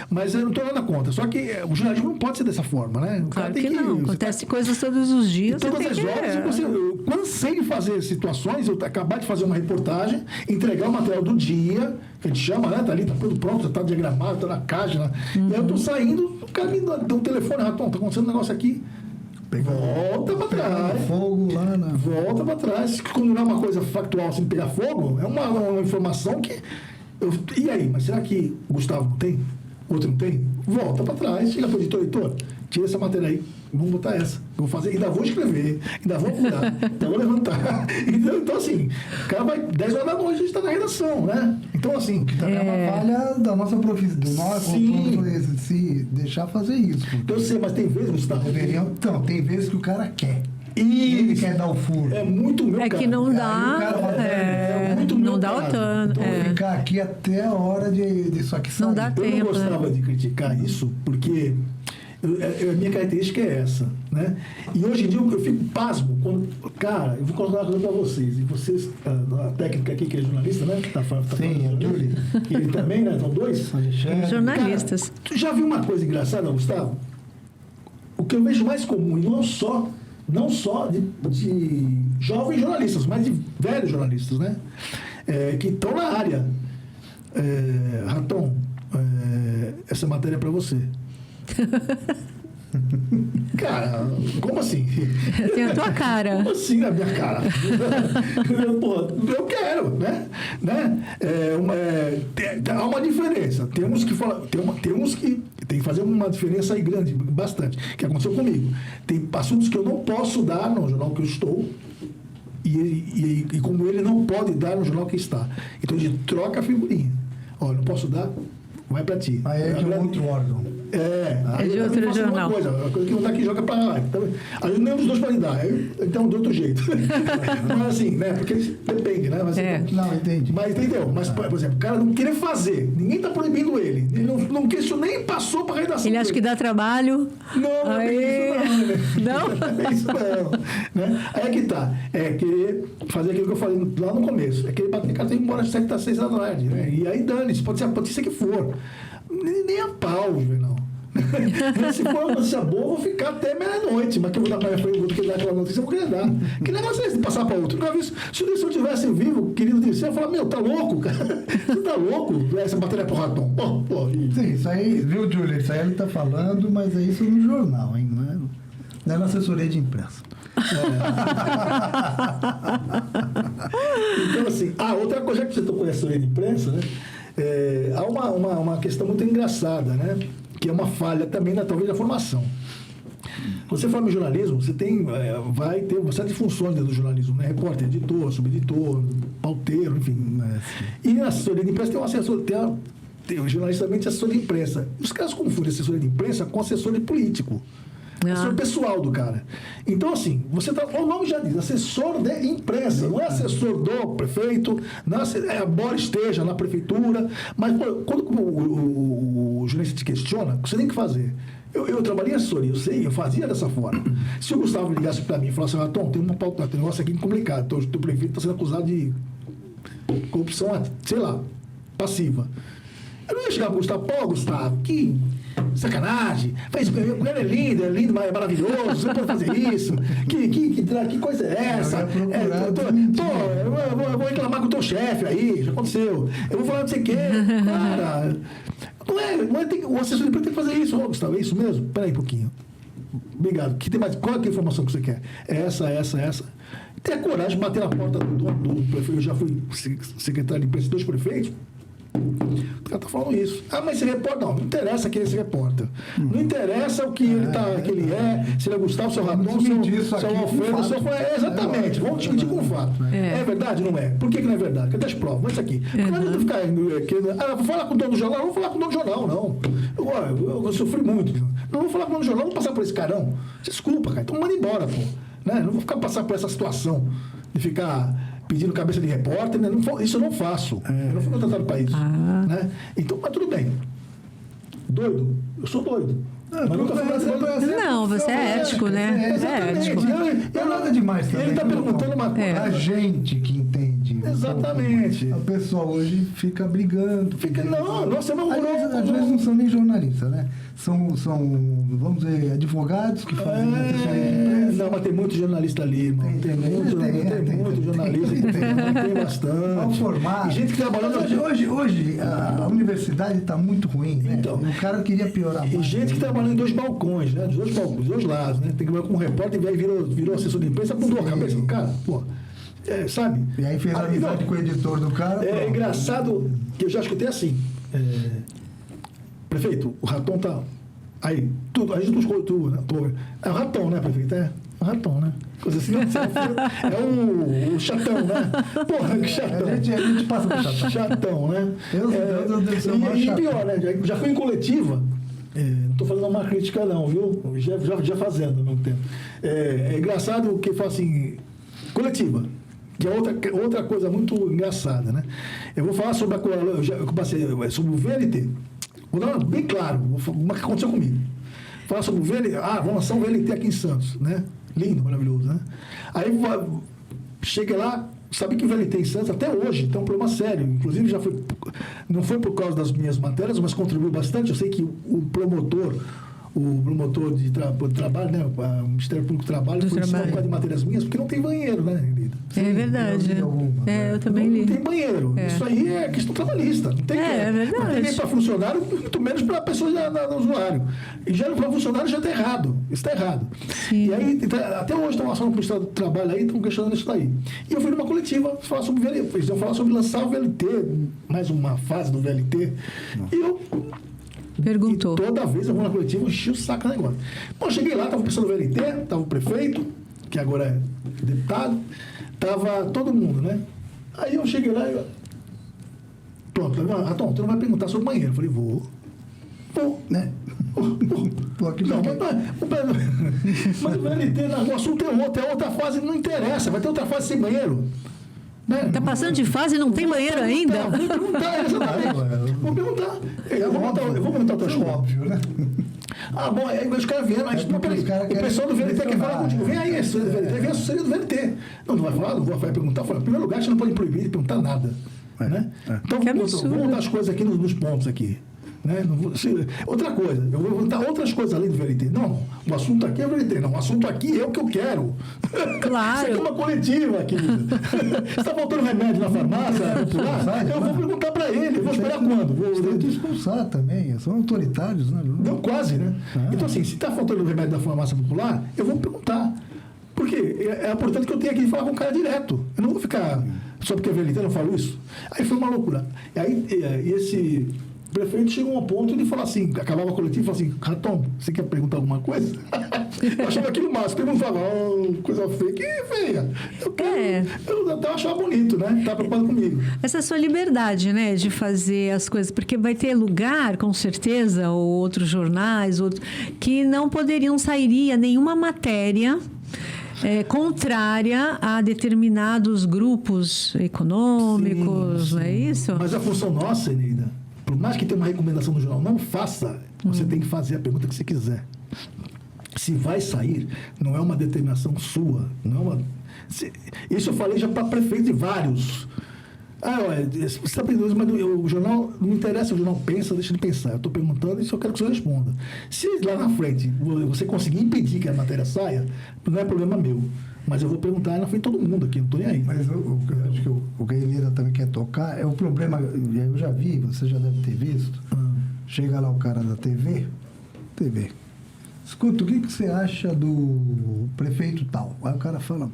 [SPEAKER 3] Mas eu não estou nada contra. Só que o jornalismo não pode ser dessa forma, né? O
[SPEAKER 1] Claro
[SPEAKER 3] cara tem
[SPEAKER 1] que não. Acontece coisas todos os dias.
[SPEAKER 3] e todas as horas, eu cansei de fazer situações, eu acabar de fazer uma reportagem, entregar o material do dia, que a gente chama, né? Tá ali, tá tudo pronto, já tá diagramado, tá na caixa. Né? E aí eu tô saindo, o cara me dá um telefone, Raton, tá acontecendo um negócio aqui. Volta para trás.
[SPEAKER 2] Fogo lá na...
[SPEAKER 3] Volta para trás. Como não é uma coisa factual sem pegar fogo, é uma informação que... E aí, mas será que o Gustavo não tem? O outro não tem? Volta para trás, chega para o editor, tira essa matéria aí, vamos botar essa. Eu vou fazer, ainda vou escrever, ainda vou mudar, ainda vou levantar. Então, assim, o cara vai 10 horas da noite, a gente está na redação, né? Então, assim...
[SPEAKER 2] Também é uma falha da nossa profissão, do nosso se deixar fazer isso.
[SPEAKER 3] Eu sei, mas tem vezes, Gustavo...
[SPEAKER 2] Então, tem vezes que o cara quer.
[SPEAKER 3] E
[SPEAKER 2] ele quer dar o furo.
[SPEAKER 3] É muito meu
[SPEAKER 1] É
[SPEAKER 3] cara.
[SPEAKER 1] que não dá.
[SPEAKER 3] Muito
[SPEAKER 1] não
[SPEAKER 3] meu
[SPEAKER 1] dá o
[SPEAKER 3] cara.
[SPEAKER 1] tanto.
[SPEAKER 2] Então, ficar aqui até a hora de só que sair.
[SPEAKER 1] Não dá
[SPEAKER 3] Eu
[SPEAKER 1] tempo,
[SPEAKER 3] não gostava de criticar isso, porque a minha característica é essa, né? E hoje em dia eu fico pasmo quando... Cara, eu vou contar uma coisa para vocês. E vocês, a técnica aqui, que é jornalista, né? Tá
[SPEAKER 2] Sim,
[SPEAKER 3] falando,
[SPEAKER 2] Júlio.
[SPEAKER 3] e ele também, né? São dois.
[SPEAKER 1] Jornalistas.
[SPEAKER 3] Cara, tu já viu uma coisa engraçada, Gustavo? O que eu vejo mais comum, e não só de jovens jornalistas, mas de velhos jornalistas, né? Que estão na área. Raton, essa matéria é para você. Cara, como assim?
[SPEAKER 1] Tem a tua cara.
[SPEAKER 3] Como assim na minha cara? Eu quero, né? Há uma diferença. Temos que falar, tem que fazer uma diferença aí grande, bastante, que aconteceu comigo. Tem assuntos que eu não posso dar no jornal que eu estou e como ele não pode dar no jornal que está. Então a gente troca a figurinha. Não posso dar, vai para ti.
[SPEAKER 2] Aí é de um outro órgão.
[SPEAKER 3] Aí
[SPEAKER 1] de outro jornal.
[SPEAKER 3] A coisa que não está aqui joga para lá. Aí nenhum dos dois pode dar. Então, de outro jeito. Mas assim, né? Porque depende, né? Mas,
[SPEAKER 2] Não, entendi.
[SPEAKER 3] Mas entendeu? Mas, por exemplo, o cara não querer fazer. Ninguém está proibindo ele. Ele não questionou, nem passou para a redação.
[SPEAKER 1] Ele acha que dá trabalho.
[SPEAKER 3] Não,
[SPEAKER 1] Aí...
[SPEAKER 3] não é isso não. Né? Aí é que tá. É querer fazer aquilo que eu falei lá no começo. É querer bater cartão e ir embora às 7 6 da tarde. Né? E aí dane-se. Pode ser a notícia que for. Nem a pau, Juvenal. Se for uma notícia boa, eu vou ficar até meia-noite. Mas que eu vou dar para minha frente, vou ter que dar aquela notícia, eu vou querer dar. Que negócio é esse de passar para outro? Nunca vi isso. Se eu tivesse vivo, querido Dirceu, eu ia falar: meu, tá louco, cara? Você tá louco? Essa bateria é pro Raton.
[SPEAKER 2] Sim, isso aí, viu, Júlio? Isso aí ele tá falando, mas é isso no jornal, hein? Não é na assessoria de imprensa.
[SPEAKER 3] Então, assim, outra coisa que você tocou na assessoria de imprensa, né? Há uma questão muito engraçada, né? Que é uma falha também, talvez, da formação. Quando você forma em jornalismo, você vai ter uma série de funções dentro do jornalismo, né? Repórter, editor, subeditor, pauteiro, enfim. E na assessoria de imprensa tem um assessor, tem jornalista também de assessor de imprensa. Os caras confundem assessoria de imprensa com assessor de político. Assessor pessoal do cara. Então, assim, o nome já diz, assessor de imprensa, não é assessor do prefeito, embora esteja na prefeitura, mas quando o jornalista te questiona, você tem que fazer. Eu trabalhei em assessoria, eu fazia dessa forma. Se o Gustavo ligasse para mim e falasse: Raton, tem um negócio aqui complicado, o teu prefeito está sendo acusado de corrupção, sei lá, passiva. Eu não ia chegar para o Gustavo: Gustavo, que sacanagem, o cara é lindo, maravilhoso, você pode fazer isso, que coisa é essa? Eu vou reclamar com o teu chefe aí, já aconteceu, eu vou falar não sei o quê, cara, o assessor de imprensa tem que fazer isso. Gustavo, é isso mesmo? Espera aí um pouquinho, obrigado, qual é a informação que você quer? Essa. Tem a coragem de bater na porta do prefeito. Eu já fui secretário de imprensa de 2 prefeitos. O cara tá falando isso. Mas esse repórter, não interessa quem é esse repórter. Não interessa o que que ele é, se ele é Gustavo, seu Raton, seu Alfredo, seu... Exatamente, vamos discutir com o fato. É verdade? Não é? Por que não é verdade? Cadê as provas? Mas isso aqui. Não adianta ficar querendo. Vou falar com o dono do jornal, não vou falar com o dono do jornal, não. Eu sofri muito. Não vou falar com o dono do jornal, não vou passar por esse carão. Desculpa, cara, então manda embora, pô. Né? Não vou ficar passar por essa situação de ficar pedindo cabeça de repórter, né? Isso eu não faço. Eu não fui contratado para isso. Né? Então, mas tudo bem. Doido? Eu sou doido.
[SPEAKER 1] Não, você é ético, né?
[SPEAKER 2] É ético. Não é nada demais também.
[SPEAKER 3] Ele está perguntando uma coisa.
[SPEAKER 2] A gente que entende assim.
[SPEAKER 3] Exatamente.
[SPEAKER 2] A pessoa hoje fica brigando.
[SPEAKER 3] Nossa, não.
[SPEAKER 2] Às vezes não são nem jornalistas, né? São, vamos dizer, advogados que fazem assessoria de imprensa.
[SPEAKER 3] Não, mas tem muito jornalista ali, irmão. Tem muito jornalista. Tem bastante.
[SPEAKER 2] Mal formado.
[SPEAKER 3] E gente que trabalha...
[SPEAKER 2] Hoje a universidade está muito ruim, né?
[SPEAKER 3] Então,
[SPEAKER 2] o cara queria piorar mais.
[SPEAKER 3] E gente que trabalha em 2 balcões, né? Dos dois lados, né? Tem que ver com um repórter e aí virou assessor de imprensa, mudou a cabeça do cara, pô. Sabe?
[SPEAKER 2] E aí fez amizade com o editor do cara.
[SPEAKER 3] É engraçado que eu já escutei assim. Prefeito, o Raton tá. Aí, tudo, a gente não escutou, né? É o Raton, né, prefeito? É o Raton, né? Coisa assim, é o chatão, né? Porra, que chatão.
[SPEAKER 2] A gente passa por chatão.
[SPEAKER 3] Chatão, né?
[SPEAKER 2] E
[SPEAKER 3] pior, né? Já fui em coletiva. Não estou fazendo uma crítica, não, viu? Já fazendo ao mesmo tempo. É engraçado que fala assim, coletiva, que é outra coisa muito engraçada, né? Eu vou falar sobre sobre o VLT. Vou dar bem claro, uma que aconteceu comigo. Falar sobre o VLT, vamos lançar um VLT aqui em Santos, né? Lindo, maravilhoso, né? Aí cheguei lá, sabia que o VLT em Santos até hoje tem um problema sério. Inclusive, não foi por causa das minhas matérias, mas contribuiu bastante. Eu sei que o promotor de trabalho, né? O Ministério Público do Trabalho, foi por causa de matérias minhas, porque não tem banheiro, né, Lida?
[SPEAKER 1] É verdade. Eu também li.
[SPEAKER 3] Não tem banheiro. Isso aí é questão trabalhista. Não tem
[SPEAKER 1] verdade.
[SPEAKER 3] Não tem nem para funcionário, muito menos para pessoas do usuário. E já para funcionário já está errado. Isso está errado.
[SPEAKER 1] Sim.
[SPEAKER 3] E aí, até hoje estão passando com o Ministério do Trabalho aí, estão questionando isso daí. E eu fui numa coletiva falar sobre VLT. Eles iam falar sobre lançar o VLT, mais uma fase do VLT. E eu
[SPEAKER 1] perguntou.
[SPEAKER 3] E toda vez eu vou na coletiva, eu enchi o saco do negócio. Bom, cheguei lá, estava pensando no VLT, estava o prefeito, que agora é deputado, estava todo mundo, né? Aí eu cheguei lá e... Pronto, Raton, tu não vai perguntar sobre o banheiro. Eu falei, vou, né? Mas o VLT, o assunto é outra fase, não interessa, vai ter outra fase sem banheiro.
[SPEAKER 1] Está passando de fase e não tem banheiro ainda?
[SPEAKER 3] Vou perguntar, exatamente. Vou perguntar. Eu vou perguntar outras coisas.
[SPEAKER 2] Óbvio, né?
[SPEAKER 3] Bom, aí os caras vieram, mas peraí, o pessoal do VLT quer falar contigo. Vem aí, esse do VLT, vem a assessoria do VLT. Não vai falar, não vai perguntar. Em primeiro lugar, você não pode proibir de perguntar nada. Né? Então, vamos botar as coisas aqui nos pontos aqui. Né? Outra coisa, eu vou perguntar outras coisas além do VLT. Não, o assunto aqui é o VLT. Não, o assunto aqui é o que eu quero.
[SPEAKER 1] Claro.
[SPEAKER 3] Isso aqui é uma coletiva, querida. Se está faltando remédio na farmácia, eu vou perguntar para ele. Eu vou esperar quando?
[SPEAKER 2] Tem que expulsar também. São autoritários, né?
[SPEAKER 3] Não, quase, né? Então, assim, se está faltando remédio da farmácia popular, eu vou perguntar. Porque é importante que eu tenha que falar com o cara direto. Eu não vou ficar só porque é VLT, eu não falo isso. Aí foi uma loucura. Aí esse prefeito chegou a um ponto de falar assim, acabava a coletiva e falava assim, Raton, você quer perguntar alguma coisa? Eu achava aquilo massa, perguntava, coisa feia, que feia. Eu até achava bonito, né? Estava preocupado comigo.
[SPEAKER 1] Essa sua liberdade, né, de fazer as coisas, porque vai ter lugar, com certeza, ou outros jornais, que não sairia nenhuma matéria contrária a determinados grupos econômicos, não é isso?
[SPEAKER 3] Mas a função nossa, Eneida, por mais que tenha uma recomendação no jornal, não faça. Você tem que fazer a pergunta que você quiser. Se vai sair, não é uma determinação sua. Não é uma... Isso eu falei já para prefeito de vários. Olha, você está perguntando, mas o jornal, não interessa, o jornal pensa, deixa ele pensar. Eu estou perguntando e só quero que você responda. Se lá na frente você conseguir impedir que a matéria saia, não é problema meu. Mas eu vou perguntar na frente de todo mundo aqui, não estou nem aí.
[SPEAKER 2] Mas eu acho que o que a Helena também quer tocar é o problema, eu já vi, você já deve ter visto. Chega lá o cara da TV. Escuta, o que você acha do prefeito tal? Aí o cara fala,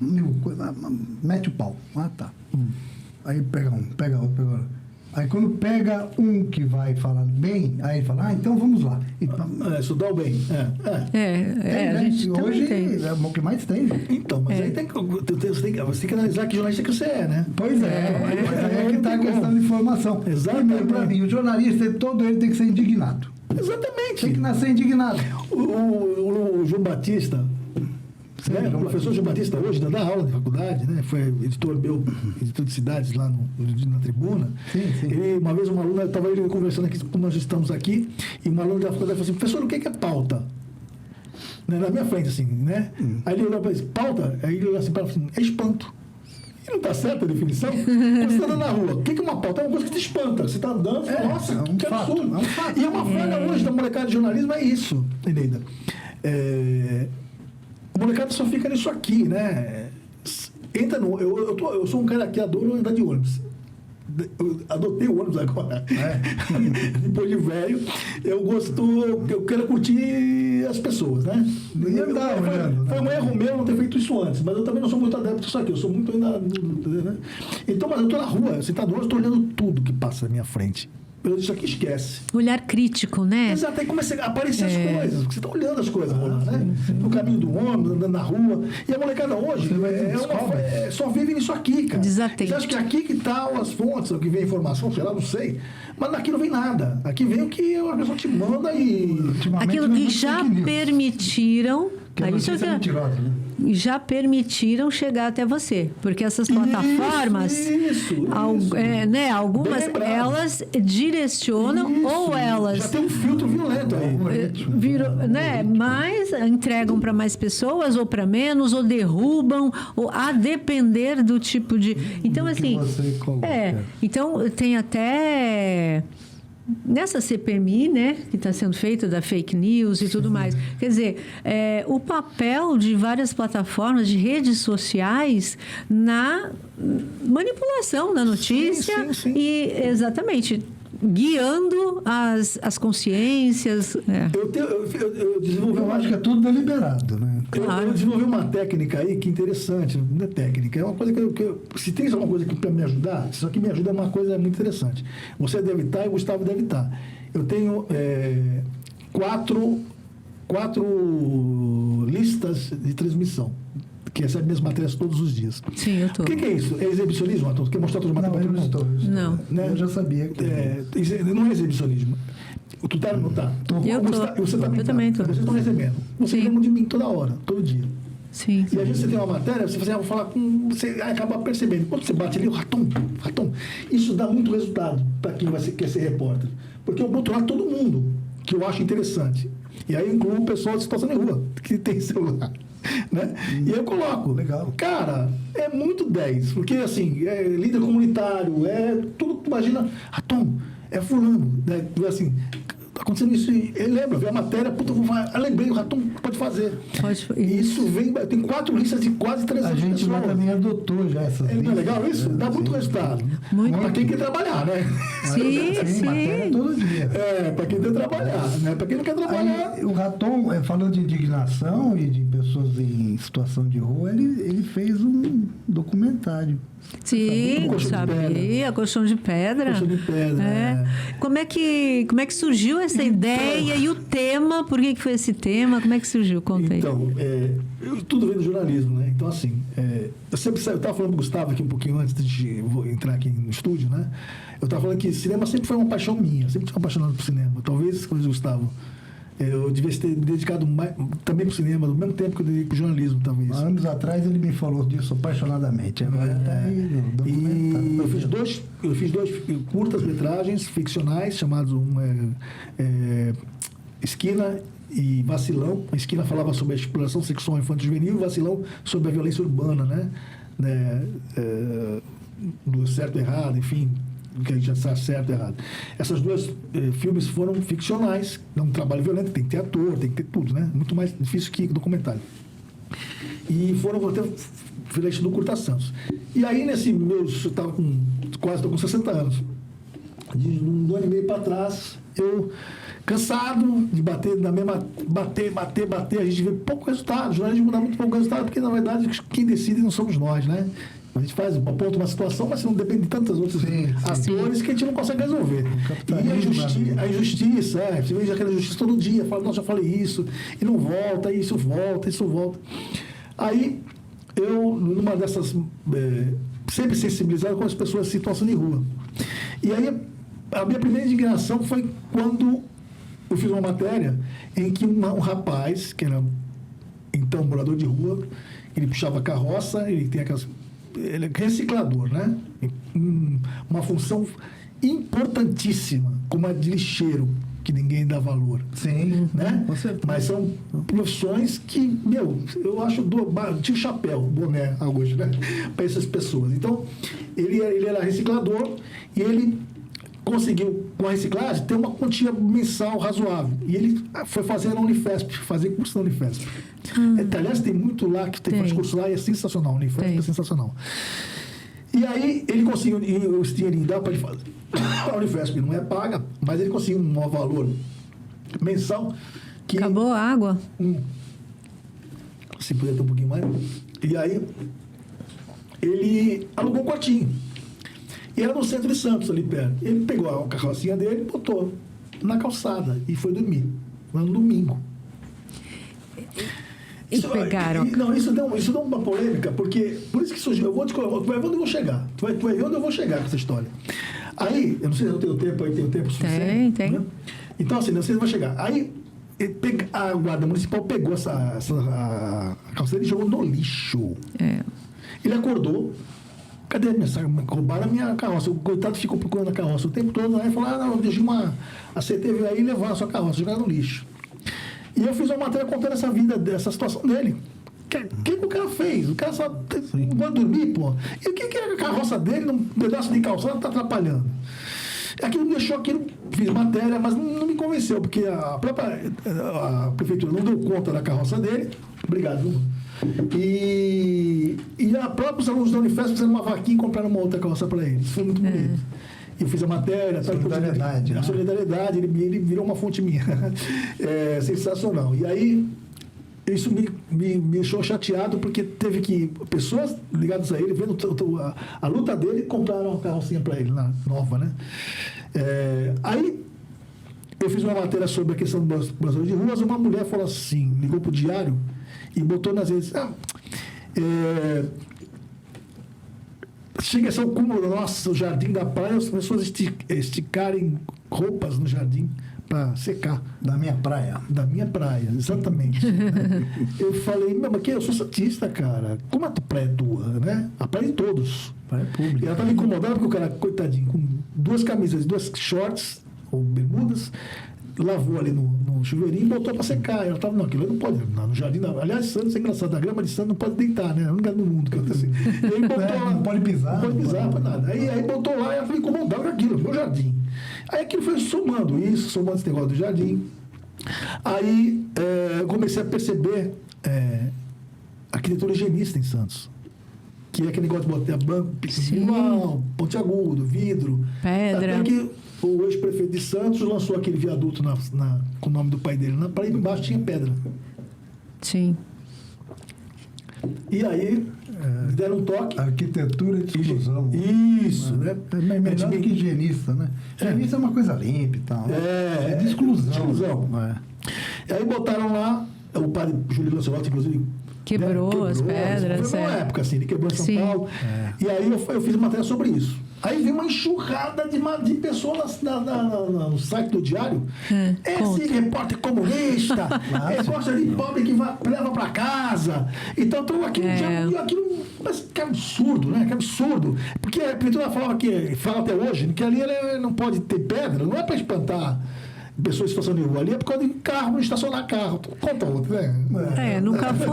[SPEAKER 2] mete o pau. Tá. Aí pega outro. Aí quando pega um que vai falar bem, aí ele fala, então vamos lá.
[SPEAKER 3] Estudar o bem.
[SPEAKER 1] A gente
[SPEAKER 2] hoje
[SPEAKER 1] tem.
[SPEAKER 2] É o que mais tem.
[SPEAKER 3] Então, mas aí você tem que analisar que jornalista que você é, né?
[SPEAKER 2] Pois mas aí é que está a questão de informação.
[SPEAKER 3] Exatamente.
[SPEAKER 2] Para mim, o jornalista todo ele tem que ser indignado.
[SPEAKER 3] Exatamente.
[SPEAKER 2] Tem que nascer indignado.
[SPEAKER 3] O João Batista, né? O professor João Batista hoje dá aula de faculdade, né? Foi editor de cidades lá na Tribuna.
[SPEAKER 2] Sim.
[SPEAKER 3] Ele, uma vez uma aluna, estava ele conversando aqui, como nós estamos aqui, e uma aluna da faculdade falou assim, professor, o que é pauta? Né? Na minha frente, assim, né? Aí ele olhou para ele, pauta? Aí ele olhou assim para ela, assim, é espanto. E não está certa a definição? Quando você está andando na rua, o que é uma pauta? É uma coisa que te espanta. Você está andando, nossa, que absurdo. E é uma falha hoje da molecada de jornalismo, é isso, Eneida. A molecada só fica nisso aqui, né? Entra no... Eu sou um cara que adoro andar de ônibus. Eu adotei o ônibus agora. Depois de velho, eu quero curtir as pessoas, né? Foi um erro meu não ter feito isso antes, mas eu também não sou muito adepto disso aqui, eu sou muito ainda. Né? Então, mas eu tô na rua, você tá no ônibus, eu tô olhando tudo que passa na minha frente. Isso aqui esquece.
[SPEAKER 1] Olhar crítico, né?
[SPEAKER 3] Exato, aí começa a aparecer as coisas. Você está olhando as coisas rolando, né? No caminho do ônibus, andando na rua. E a molecada hoje só vive nisso aqui, cara.
[SPEAKER 1] Desatente.
[SPEAKER 3] Você acha que aqui que estão as fontes, o que vem a informação, sei lá, não sei. Mas daqui não vem nada. Aqui vem o que a pessoa te manda e...
[SPEAKER 1] Aquilo que já permitiram... Já permitiram chegar até você. Porque essas plataformas, algumas, elas direcionam ou elas...
[SPEAKER 3] Já tem um filtro violento aí.
[SPEAKER 1] Mas entregam para mais pessoas ou para menos, ou derrubam, ou a depender do tipo de... Então, assim... Então, tem até... Nessa CPMI, né, que está sendo feita da fake news e tudo mais. Quer dizer, o papel de várias plataformas, de redes sociais na manipulação da notícia
[SPEAKER 3] sim.
[SPEAKER 1] E, exatamente, guiando as consciências.
[SPEAKER 3] Eu desenvolvi
[SPEAKER 2] Eu acho que é tudo deliberado, né?
[SPEAKER 1] Claro.
[SPEAKER 3] Eu desenvolvi uma técnica aí que é interessante, não é técnica, é uma coisa que se tem alguma coisa aqui para me ajudar, isso aqui me ajuda, é uma coisa muito interessante. Você deve estar e o Gustavo deve estar. Eu tenho 4 listas de transmissão, que recebe minhas matérias todos os dias.
[SPEAKER 1] Sim, eu estou.
[SPEAKER 3] O que é isso? É exibicionismo, Arthur? Quer mostrar todas as matérias para todo mundo?
[SPEAKER 1] Não.
[SPEAKER 3] Né?
[SPEAKER 2] Eu já sabia.
[SPEAKER 3] Não é exibicionismo. Tu tá ou não tá?
[SPEAKER 1] Eu tô.
[SPEAKER 3] Você também
[SPEAKER 1] eu também
[SPEAKER 3] tá.
[SPEAKER 1] tô.
[SPEAKER 3] Vocês estão recebendo. Vocês lembram de mim toda hora, todo dia.
[SPEAKER 1] Sim.
[SPEAKER 3] E às vezes você tem uma matéria, você vai falar com... Você acaba percebendo. Quando você bate ali, o ratum, isso dá muito resultado para quem quer ser repórter. Porque eu boto lá todo mundo que eu acho interessante. E aí eu incluo o pessoal de situação de rua, que tem celular. Né? E eu coloco.
[SPEAKER 2] Legal.
[SPEAKER 3] Cara, é muito 10. Porque, assim, é líder comunitário, é tudo que tu imagina. Ratum, é fulano. Né? Assim... Está acontecendo isso, ele lembra, vê a matéria, puta, eu lembrei, o Ratum pode fazer.
[SPEAKER 1] E
[SPEAKER 3] isso vem, tem 4 listas de quase 300
[SPEAKER 2] pessoas. A gente
[SPEAKER 3] pessoas.
[SPEAKER 2] também adotou já essas listas.
[SPEAKER 3] Não é legal isso? Dá muito resultado. Para quem quer trabalhar, né?
[SPEAKER 1] Sim.
[SPEAKER 2] Matéria todo dia.
[SPEAKER 3] Para quem quer trabalhar, né? Para quem não quer trabalhar.
[SPEAKER 2] Aí, o Raton, falando de indignação e de pessoas em situação de rua, ele fez um documentário.
[SPEAKER 1] Sim, sabia, colchão de pedra.
[SPEAKER 3] Colchão de pedra.
[SPEAKER 1] Como é que surgiu essa ideia e o tema? Por que foi esse tema? Como é que surgiu? Conta aí.
[SPEAKER 3] Então, tudo vem do jornalismo, né? Então, assim, eu estava falando do Gustavo aqui um pouquinho antes de entrar aqui no estúdio, né? Eu estava falando que cinema sempre foi uma paixão minha, sempre tive apaixonado por cinema. Talvez, como diz o Gustavo, eu devia ter me dedicado também para o cinema, do mesmo tempo que eu dediquei para o jornalismo, talvez.
[SPEAKER 2] Anos atrás ele me falou disso apaixonadamente. Agora tá aí no documentário.
[SPEAKER 3] E eu fiz dois curtas-metragens ficcionais, chamados Esquina e Vacilão. A Esquina falava sobre a exploração sexual infanto-juvenil e o Vacilão sobre a violência urbana, né? Do certo e errado, enfim, que a gente já está certo e errado. Essas duas filmes foram ficcionais, é um trabalho violento, tem que ter ator, tem que ter tudo, né? Muito mais difícil que documentário. E foram até finalista do Curta Santos. E aí, eu estava estou com 60 anos. De um ano e meio para trás, eu, cansado de bater na mesma... Bater, a gente vê pouco resultado. O jornalismo dá muito pouco resultado, porque, na verdade, quem decide não somos nós, né? A gente aponta uma situação, mas não depende de tantos outros atores que a gente não consegue resolver. E a injustiça, você vê aquela justiça todo dia, fala, nossa, já falei isso, e não volta, e isso volta. Aí, eu, numa dessas, sempre sensibilizado com as pessoas em situação de rua. E aí, a minha primeira indignação foi quando eu fiz uma matéria em que um rapaz, que era então morador de rua, ele puxava carroça, ele é reciclador, né? Uma função importantíssima, como a de lixeiro. que ninguém dá valor.
[SPEAKER 2] Sim,
[SPEAKER 3] Né?
[SPEAKER 2] com certeza.
[SPEAKER 3] Mas são profissões que, eu acho tio chapéu, boné hoje, né? Para essas pessoas. Então, ele era reciclador e ele conseguiu, com a reciclagem, ter uma quantia mensal razoável. E ele foi fazer na Unifesp, fazer curso na Unifesp. Aliás, tem muito lá que faz curso lá e é sensacional. A Unifesp é sensacional. E aí, ele conseguiu, e esse dinheirinho dá para ele fazer. A Unifesp não é paga, mas ele conseguiu um valor mensal que...
[SPEAKER 1] Acabou a água?
[SPEAKER 3] Se puder ter um pouquinho mais. E aí, ele alugou um quartinho. E era no centro de Santos, ali perto. Ele pegou a carrocinha dele e botou na calçada e foi dormir. No domingo.
[SPEAKER 1] E pegaram.
[SPEAKER 3] Isso deu uma polêmica, porque... Por isso que surgiu... Tu vai ver onde eu vou chegar. Tu vai ver onde eu vou chegar com essa história. Aí, eu não sei se eu tenho tempo aí, tenho tempo suficiente.
[SPEAKER 1] Tem.
[SPEAKER 3] Né? Então, assim, não sei se vai chegar. Aí, a guarda municipal pegou a calçada e jogou no lixo. Ele acordou. Cadê a minha saca? Roubaram a minha carroça. O coitado ficou procurando a carroça o tempo todo. Aí falou, não, eu deixei a CTV aí levar a sua carroça, jogar no lixo. E eu fiz uma matéria contando essa situação dele. O que o cara fez? O cara só não pode dormir, pô. E o que a carroça dele, num pedaço de calçada, está atrapalhando? Aquilo me deixou aquilo, fiz matéria, mas não me convenceu, porque a prefeitura não deu conta da carroça dele. Obrigado, viu? E a própria os alunos da Unifesp fizeram uma vaquinha e compraram uma outra calça para eles. Foi muito bonito. Eu fiz a matéria.
[SPEAKER 2] Solidariedade.
[SPEAKER 3] A solidariedade, ele virou uma fonte minha. É sensacional. E aí, isso me deixou chateado, porque teve que pessoas ligadas a ele, vendo a luta dele, compraram uma carrocinha para ele, nova, né? Aí, eu fiz uma matéria sobre a questão das de ruas. Uma mulher falou assim, ligou para o diário e botou nas redes. Chega a ser o cúmulo do nosso jardim da praia, as pessoas esticarem roupas no jardim para secar.
[SPEAKER 2] Da minha praia.
[SPEAKER 3] Da minha praia, exatamente. Eu falei, mas eu sou santista, cara. Como a praia é tua, né? A praia de todos.
[SPEAKER 2] A praia é pública.
[SPEAKER 3] E ela estava incomodada porque o cara, coitadinho, com 2 camisas, 2 shorts ou bermudas, lavou ali no chuveirinho e botou para secar. Ela estava, não, aquilo não pode, no jardim. Não. Aliás, Santos é engraçado, a grama de Santos não pode deitar, né? É o único lugar no mundo que assim. E aí botou lá.
[SPEAKER 2] Não pode pisar.
[SPEAKER 3] Não pode pisar para nada. Aí botou lá e ela foi incomodada com aquilo, meu jardim. Aí aquilo foi somando esse negócio do jardim. Aí eu comecei a perceber arquitetura higienista em Santos. Que é aquele negócio de botar banco, individual, pontiagudo, vidro.
[SPEAKER 1] Pedra.
[SPEAKER 3] Até que o ex-prefeito de Santos lançou aquele viaduto com o nome do pai dele. Na parede embaixo tinha pedra.
[SPEAKER 1] Sim.
[SPEAKER 3] E aí, deram um toque.
[SPEAKER 2] Arquitetura de exclusão.
[SPEAKER 3] Isso, né?
[SPEAKER 2] É melhor do que higienista, né? Higienista é uma coisa limpa e tal. É de exclusão.
[SPEAKER 3] E aí botaram lá, o padre Júlio Lancelotti, inclusive,
[SPEAKER 1] Quebrou as pedras.
[SPEAKER 3] Foi uma época assim, ele quebrou em São Paulo. E aí eu fiz matéria sobre isso. Aí veio uma enxurrada de pessoas no site do Diário. Esse repórter comunista, gosta de pobre que leva para casa. Então, aquilo, mas que absurdo, né? Que absurdo. Porque a prefeitura fala até hoje, que ali não pode ter pedra, não é para espantar pessoas em situação de rua ali, é por causa de carro, não estacionar carro. Conta outra, né?
[SPEAKER 1] Nunca foi.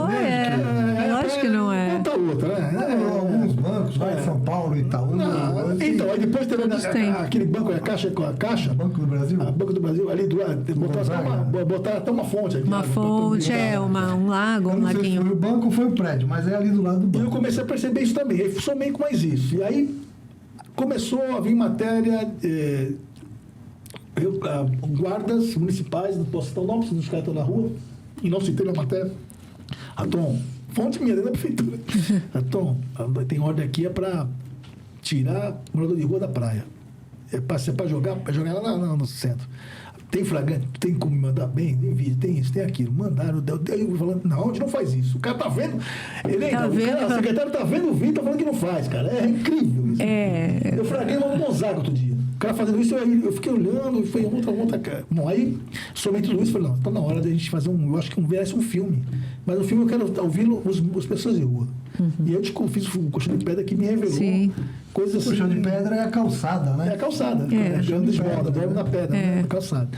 [SPEAKER 1] Lógico que não é.
[SPEAKER 3] Conta outra, né?
[SPEAKER 2] Alguns bancos, vai São Paulo, Itaú.
[SPEAKER 3] Então, aí depois teve aquele banco, a Caixa.
[SPEAKER 2] Banco do Brasil?
[SPEAKER 3] Banco do Brasil, ali do lado, botaram até uma fonte. Ali,
[SPEAKER 1] uma fonte, um lago, um laguinho.
[SPEAKER 2] O banco foi o prédio, mas é ali do lado do banco.
[SPEAKER 3] E eu comecei a perceber isso também. Aí somei com mais isso. E aí começou a vir matéria... guardas municipais, não posso citar o nome, se os caras estão na rua, e não citei na matéria. Tom, fonte minha dentro da prefeitura. Tom, tem ordem aqui, é para tirar morador de rua da praia. É para jogar lá no centro. Tem flagrante, tem como me mandar bem, tem vídeo, tem isso, tem aquilo. Mandaram, eu falando, não, a gente não faz isso. O cara tá vendo, a secretária tá vendo o vídeo, tá falando que não faz, cara. É incrível isso. Eu flagrei uma Gonzaga outro dia. O cara fazendo isso, eu fiquei olhando, e foi outra cara. Bom, aí, somente tudo isso, falei, não, tá na hora da gente fazer eu acho que merece um filme. Mas no filme eu quero ouvir as pessoas de rua. E eu fiz o colchão de pedra que me revelou coisas assim.
[SPEAKER 2] O colchão de pedra é a calçada, né?
[SPEAKER 3] É a calçada. Grande desmoda, dorme na pedra, né? Na calçada.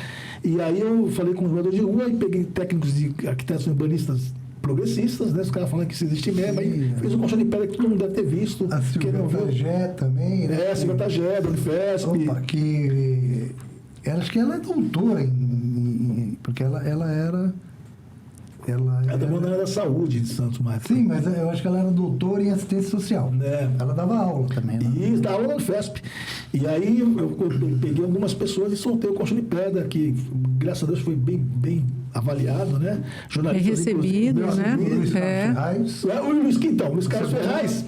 [SPEAKER 3] E aí eu falei com os moradores de rua e peguei técnicos de arquitetos urbanistas progressistas, né? Os caras falando que isso existe mesmo. Aí fez um colchão de pedra que todo mundo deve ter visto.
[SPEAKER 2] A Silvia Tagé também, né?
[SPEAKER 3] A Silvia Tagé, da Unifesp.
[SPEAKER 2] Opa, acho que ela é doutora porque ela era...
[SPEAKER 3] É da Banda da Saúde de Santos, Marcos.
[SPEAKER 2] Sim, mas eu acho que ela era doutora em assistência social. Ela dava aula também, né?
[SPEAKER 3] Isso, dava aula na Unifesp. E aí eu peguei algumas pessoas e soltei o colchão de pedra, que graças a Deus foi bem avaliado, né?
[SPEAKER 1] Jornalistas recebido, né?
[SPEAKER 3] O Luiz Carlos Ferraz,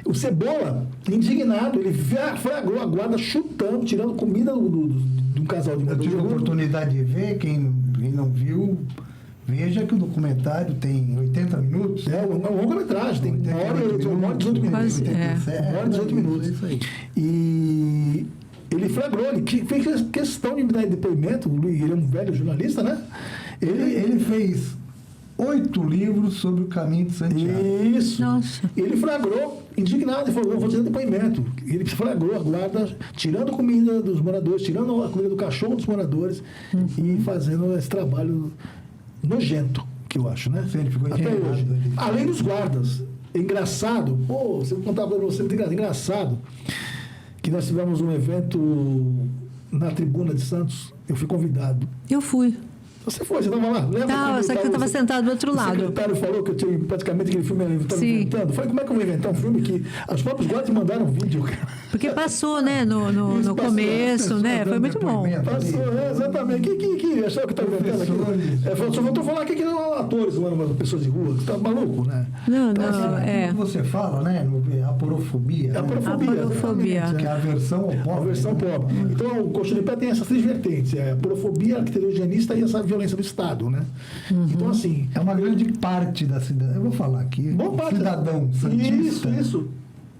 [SPEAKER 3] o Cebola, indignado, ele flagrou a guarda chutando, tirando comida de um casal de moradores.
[SPEAKER 2] Eu tive a oportunidade de ver, quem não viu... Veja que o documentário tem 80 minutos.
[SPEAKER 3] É uma longa-metragem, tem 1 hora e 18 minutos. 1 hora e 18 minutos.
[SPEAKER 2] Isso aí.
[SPEAKER 3] E ele flagrou, ele fez questão de me dar depoimento, ele é um velho jornalista, né?
[SPEAKER 2] Ele fez 8 livros sobre o caminho de Santiago.
[SPEAKER 3] Isso.
[SPEAKER 1] Nossa.
[SPEAKER 3] Ele flagrou, indignado, e falou, eu vou dizer depoimento. Ele flagrou a guarda, tirando comida dos moradores, tirando a comida do cachorro dos moradores e fazendo esse trabalho nojento, que eu acho, né?
[SPEAKER 2] Sim, ele ficou
[SPEAKER 3] até hoje. Além dos guardas. Engraçado, você contava para você, engraçado, que nós tivemos um evento na Tribuna de Santos, eu fui convidado.
[SPEAKER 1] Eu fui.
[SPEAKER 3] Você estava lá?
[SPEAKER 1] Lembra? Só que eu estava sentado do outro lado.
[SPEAKER 3] O secretário falou que eu tinha praticamente aquele filme eu estava inventando. Falei, como é que eu vou inventar um filme que os próprios guardas mandaram um vídeo?
[SPEAKER 1] Porque passou, né? No começo, né? Foi muito bom.
[SPEAKER 3] Passou, exatamente. Que achou que está inventando aqui? Só faltou falar que eram atores, não eram pessoas de rua. Você está maluco, né?
[SPEAKER 1] Não,
[SPEAKER 2] que você fala, né? Aporofobia.
[SPEAKER 1] Aporofobia.
[SPEAKER 2] Que é a versão pobre.
[SPEAKER 3] A versão pobre. Então, o colchão de pé tem essas 3 vertentes. A aporofobia, a arquitetura higienista e essa violência do Estado, né? Então, assim...
[SPEAKER 2] É uma grande parte da cidade. Eu vou falar aqui.
[SPEAKER 3] Cidadão
[SPEAKER 2] santista.
[SPEAKER 3] Isso.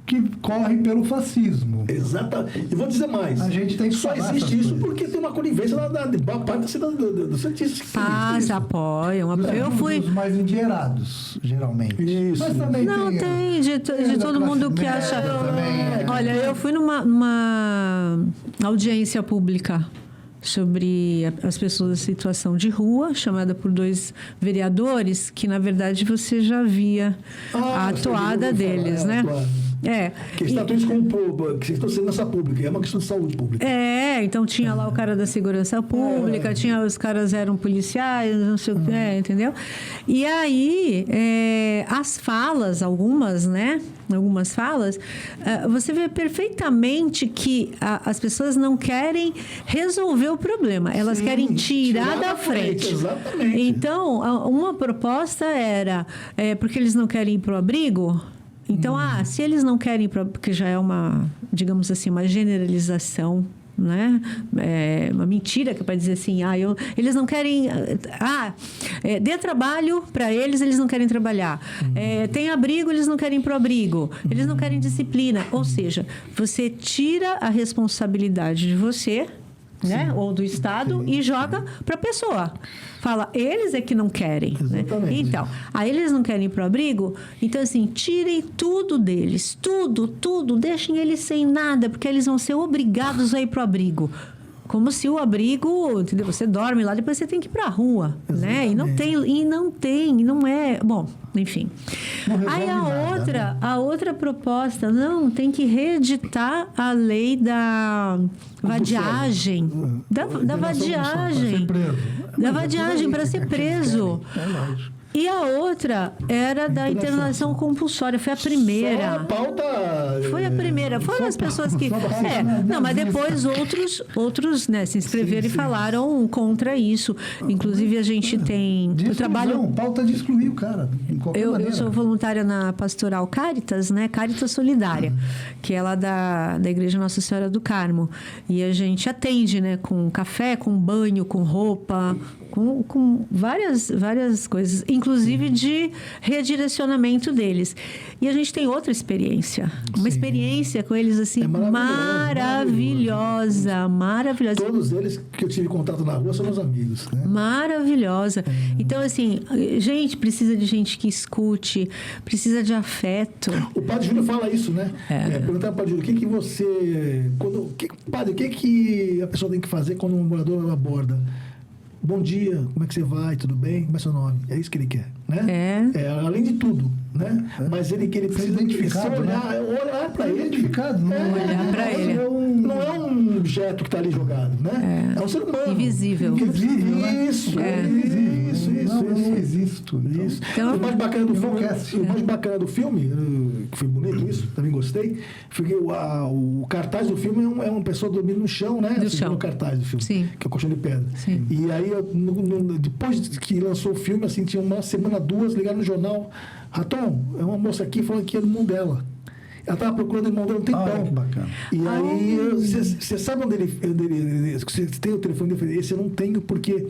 [SPEAKER 2] Que corre pelo fascismo.
[SPEAKER 3] Exatamente. E vou dizer mais.
[SPEAKER 2] A gente tem que
[SPEAKER 3] só existe isso porque tem uma conivência da parte da cidade dos santistas.
[SPEAKER 1] Apoiam. Eu fui...
[SPEAKER 2] Os mais endinheirados, geralmente.
[SPEAKER 3] Isso.
[SPEAKER 2] Mas também
[SPEAKER 1] tem de todo mundo que acha... Olha, eu fui numa audiência pública sobre as pessoas em situação de rua, chamada por 2 vereadores, que na verdade você já via a toada deles, né?
[SPEAKER 3] Que está tudo isso como que estão sendo nessa pública, é uma questão de saúde pública.
[SPEAKER 1] Então tinha lá o cara da segurança pública, tinha os caras eram policiais, não sei o que, entendeu? E aí, as falas, algumas falas, você vê perfeitamente que as pessoas não querem resolver o problema, elas querem tirar da frente.
[SPEAKER 3] Exatamente.
[SPEAKER 1] Então, uma proposta era, porque eles não querem ir para o abrigo. Então, se eles não querem, porque já é uma, digamos assim, uma generalização, né? Uma mentira que é para dizer assim, eles não querem, dê trabalho para eles não querem trabalhar. Tem abrigo, eles não querem ir para o abrigo. Eles não querem disciplina. Ou seja, você tira a responsabilidade de você, né? Ou do Estado e joga para a pessoa. Fala, eles é que não querem. Né? Então, eles não querem ir para o abrigo, então assim, tirem tudo deles, tudo, deixem eles sem nada, porque eles vão ser obrigados a ir para o abrigo. Como se o abrigo, entendeu? Você dorme lá, depois você tem que ir para a rua, né? E não é... Bom, enfim. Aí a outra proposta, tem que reeditar a lei da vadiagem. Da vadiagem. Da vadiagem para ser preso.
[SPEAKER 2] É lógico.
[SPEAKER 1] E a outra era da internação compulsória. Foi a primeira.
[SPEAKER 3] Só a pauta...
[SPEAKER 1] Foi a primeira. Foram as pessoas que... mas depois outros né, se inscreveram e falaram contra isso. Inclusive, a gente tem...
[SPEAKER 2] Eu trabalho... pauta de excluir o cara.
[SPEAKER 1] Eu sou voluntária na Pastoral Caritas, né? Caritas Solidária, que é lá da Igreja Nossa Senhora do Carmo. E a gente atende, né? Com café, com banho, com roupa... Com várias coisas. inclusive de redirecionamento deles. E a gente tem outra experiência, uma experiência com eles assim maravilhosa.
[SPEAKER 3] Todos eles que eu tive contato na rua são meus amigos, né?
[SPEAKER 1] Maravilhosa. Então, assim, gente precisa de gente que escute, precisa de afeto.
[SPEAKER 3] O Padre Júlio fala isso, né? Perguntar ao Padre Júlio, o que você... Padre, o que a pessoa tem que fazer quando um morador aborda? Bom dia, como é que você vai? Tudo bem? Como é seu nome? É isso que ele quer, né? Além de tudo, né? Mas ele precisa
[SPEAKER 2] identificado,
[SPEAKER 3] olhar para ele.
[SPEAKER 2] Identificado, não
[SPEAKER 1] olhar para ele.
[SPEAKER 3] Não é um objeto que está ali jogado, né? É um ser humano.
[SPEAKER 1] Invisível.
[SPEAKER 2] Invisível, né?
[SPEAKER 3] Isso.
[SPEAKER 2] Não existo.
[SPEAKER 3] Isso.
[SPEAKER 1] Então,
[SPEAKER 3] O mais bacana do filme, que foi bonito isso, também gostei, foi que o cartaz do filme é uma pessoa dormindo no chão, né?
[SPEAKER 1] No chão.
[SPEAKER 3] O cartaz do filme,
[SPEAKER 1] Sim.
[SPEAKER 3] que é o colchão de pedra.
[SPEAKER 1] Sim.
[SPEAKER 3] E aí, depois que lançou o filme, assim, tinha uma semana, duas, ligaram no jornal, Raton, é uma moça aqui falando que é do irmão dela. Ela estava procurando o irmão dela um tempão.
[SPEAKER 2] Que bacana.
[SPEAKER 3] E aí, você sabe onde ele... Você tem o telefone dele? Esse eu não tenho, porque